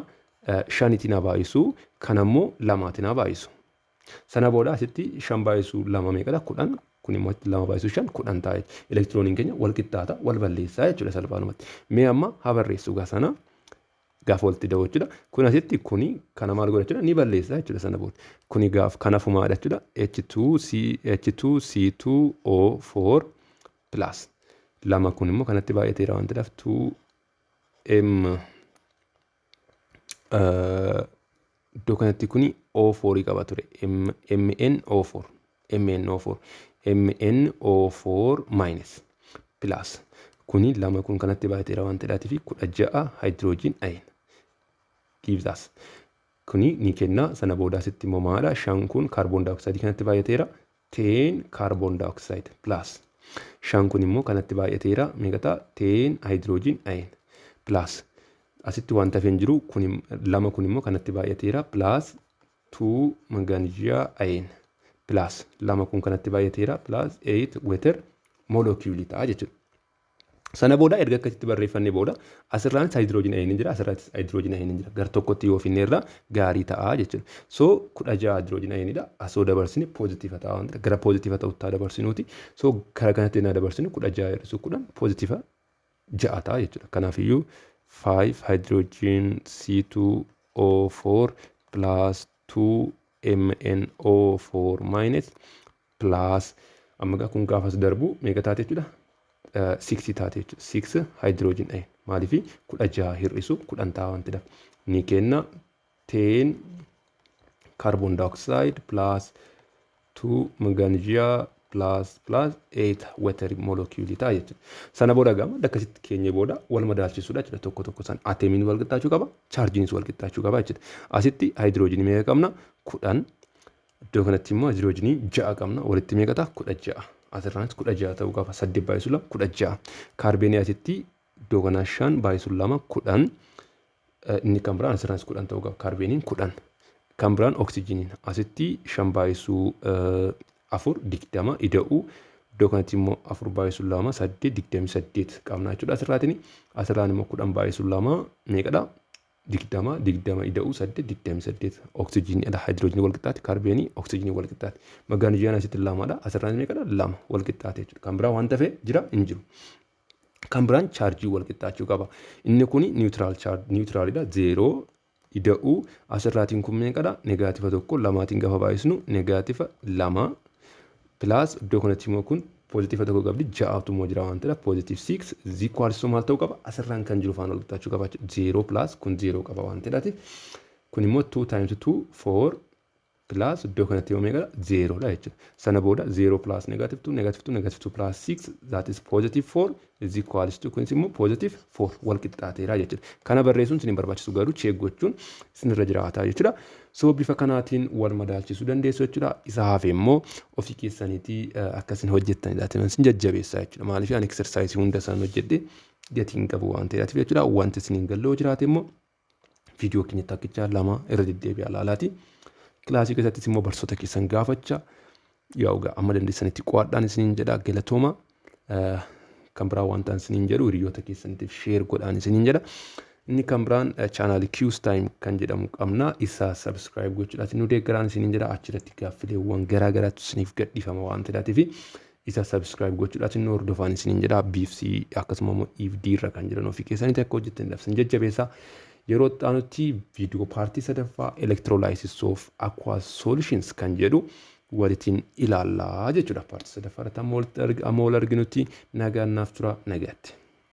shanitiin haa baay'isuu, kana immoo lamaatiin haa baay'isu. Sana booda asitti shan baay'isuu lama meeqadha? 10. Kun immoo lama baay'isuu 5 10 ta'a jechuudha. Elektirooniin keenya wal qixxaata, wal balleessaa jechuudha salphaadhumatti. Mee amma haa barreessuu gaa sana gaafa walitti ida'u jechuudha. Kun asitti kuni kana maal godha jechuudha? Ni balleessaa jechuudha sana booda. Kuni gaaf kanafumaadha jechuudha. H2C2O4 plus lama kun immoo kanatti baay'ateera waan ta'eef 2M iddoo kanatti kuni O4 qaba ture. MnO4 minus plus kuni lama kun kanatti baay'ateera waan ta'eef 16 hydrogen ion gives us. Kuni ni kenna. Sana booda asitti immoo maadha? 5 kun carbon dioxide kanatti baay'ateera 10 carbon dioxide plus 5 kun immoo kanatti baay'ateera meeqa? 10 hydrogen ion plus asitti wanta hafeen jiru kun lama kun immoo kanatti baay'ateera plus 2 magnesia ion plus lama kun kanatti baay'ateera plus 8 water molecule ta'a jechuudha. Sana booda erga akkasitti barreeffannee booda asirraanis hydrogen ion jira, asirrattis hydrogen ion jira. Gar tokkotti yoo finneerra gaarii ta'a jechuudha. So 16 hydrogen ionidha. Asoo dabarsine positive ta'a waan ta'eef gara positive ta'utti dabarsinuuti. So karaa kanatti naa dabarsinu 16 hir'isu 10 positive 6 ta'a jechuudha. Kanaafiyyuu 5 hydrogen C2O4 plus 2 MnO4 minus plus amma kun gaafas darbu meeqa taate jechuudha? 6 taate jechuudha. 6 hydrogen ion maaliif 16 hir'isu 10 ta'a waan ta'eef ni kenna 10 carbon dioxide plus 2 magnesia plus 8 water molecule ta'a jechuudha. Sana booda gama akkasitti keenye booda wal madaalchisuudha jechuudha. Tokko tokko san atemiin wal qixxaachuu qaba, chaarjiinis wal qixxaachuu qaba jechuudha. Asitti hydrogen meeqa qabna? 10. Iddoo kanatti immoo hydrogenii 6 qabna. Walitti meeqa ta'a? 16. Asirraanis 16 ta'uu qaba. 8 baay'isuu 16. Kaarbeenii asitti iddoo kanaa 5 baay'isuu 2 10. Inni kan biraan asirraanis 10 ta'uu qaba. Kaarbeeniin 10. Kan biraan oksijiniin asitti 5 baay'isuu 4 20 ida'uu. Iddoo kanatti immoo 4 baay'isuu 2 8 28 qabna jechuudha. Asirraan immoo 10 baay'isuu 2 meeqadha? 20 ida'uu 8 28 oksijiniidha. Hydrogenii wal qixxaate, kaarbeenii oksijinii wal qixxaate. Magneesiyaan asitti 2dha. Asirraan meeqadha? 2 wal qixxaate jechuudha. Kan biraa wanta ta'e jira hin jiru. Kan biraan chaarjii wal qixxaachuu qaba. Inni kun niwutiraalidha. 0 ida'uu asirraatiin kun meeqadha? Negaativa 1 lamaatiin gaafa baay'isnu negaativa 2 plus iddoo kanatti immoo kun positive 1 qabdi 6tu immoo jira waan ta'eef positive 6 is equals to maal ta'uu qaba? Asirraan kan jiru faana wal qixxaachuu qaba. 0 plus kun 0 qaba waan ta'eef kun immoo 2 times 2 4 plus iddoo kanatti immoo meeqadha? 0 dha jechuudha. Sana booda 0 plus negative 2 plus 6 that is positive 4 is equals to kunis immoo positive 4 wal qixxaateera jechuudha. Kana barreessuun isin barbaachisu garuu check gochuun isinirra jiraata jechuudha. So bifa kanaatiin wal madaalchisuu dandeessu jechuudha. Isa hafe immoo ofii keessaniitii akkasin hojjettanidha. Isin jajjabeessa jechuudha. Maaliif ani exercise hunda isaan hojjedhe gatiin qabu waan ta'eef jechuudha. Wanti isin galloo jiraate immoo viidiyoo keenya takkichaa lama irra deddeebi'aa ilaalaati. Kilaasii keessattis immoo barsoota keessan gaafacha yaa'ugaa amma dandeessanitti qo'adhaan isiniin jedha galatooma. Kan biraa wantaan isiniin jedhu hiriyoota keessaniitiif sheer godhaan isiniin jedha. inni kan biraan channel Q's time kan jedhamu qabna isa subscribe gochuudhaaf nu deeggaraan isiniin jedha achirratti gaaffileewwan garaa garaatu isiniif gadhiifama waan ta'eef isa subscribe gochuudhaaf nu hordofaan isiniin jedha BFC akkasuma immoo EFD irra kan jiran ofii keessanitti akka hojjettan labsan jajjabeessa yeroo xaanutti viidiyoo paartii sadaffaa electrolysis of aqueous solutions kan jedhu walitiin ilaallaa jechuudha paartii sadaffaa irratti amma wal arginutti nagaan naaf tura nagaatti.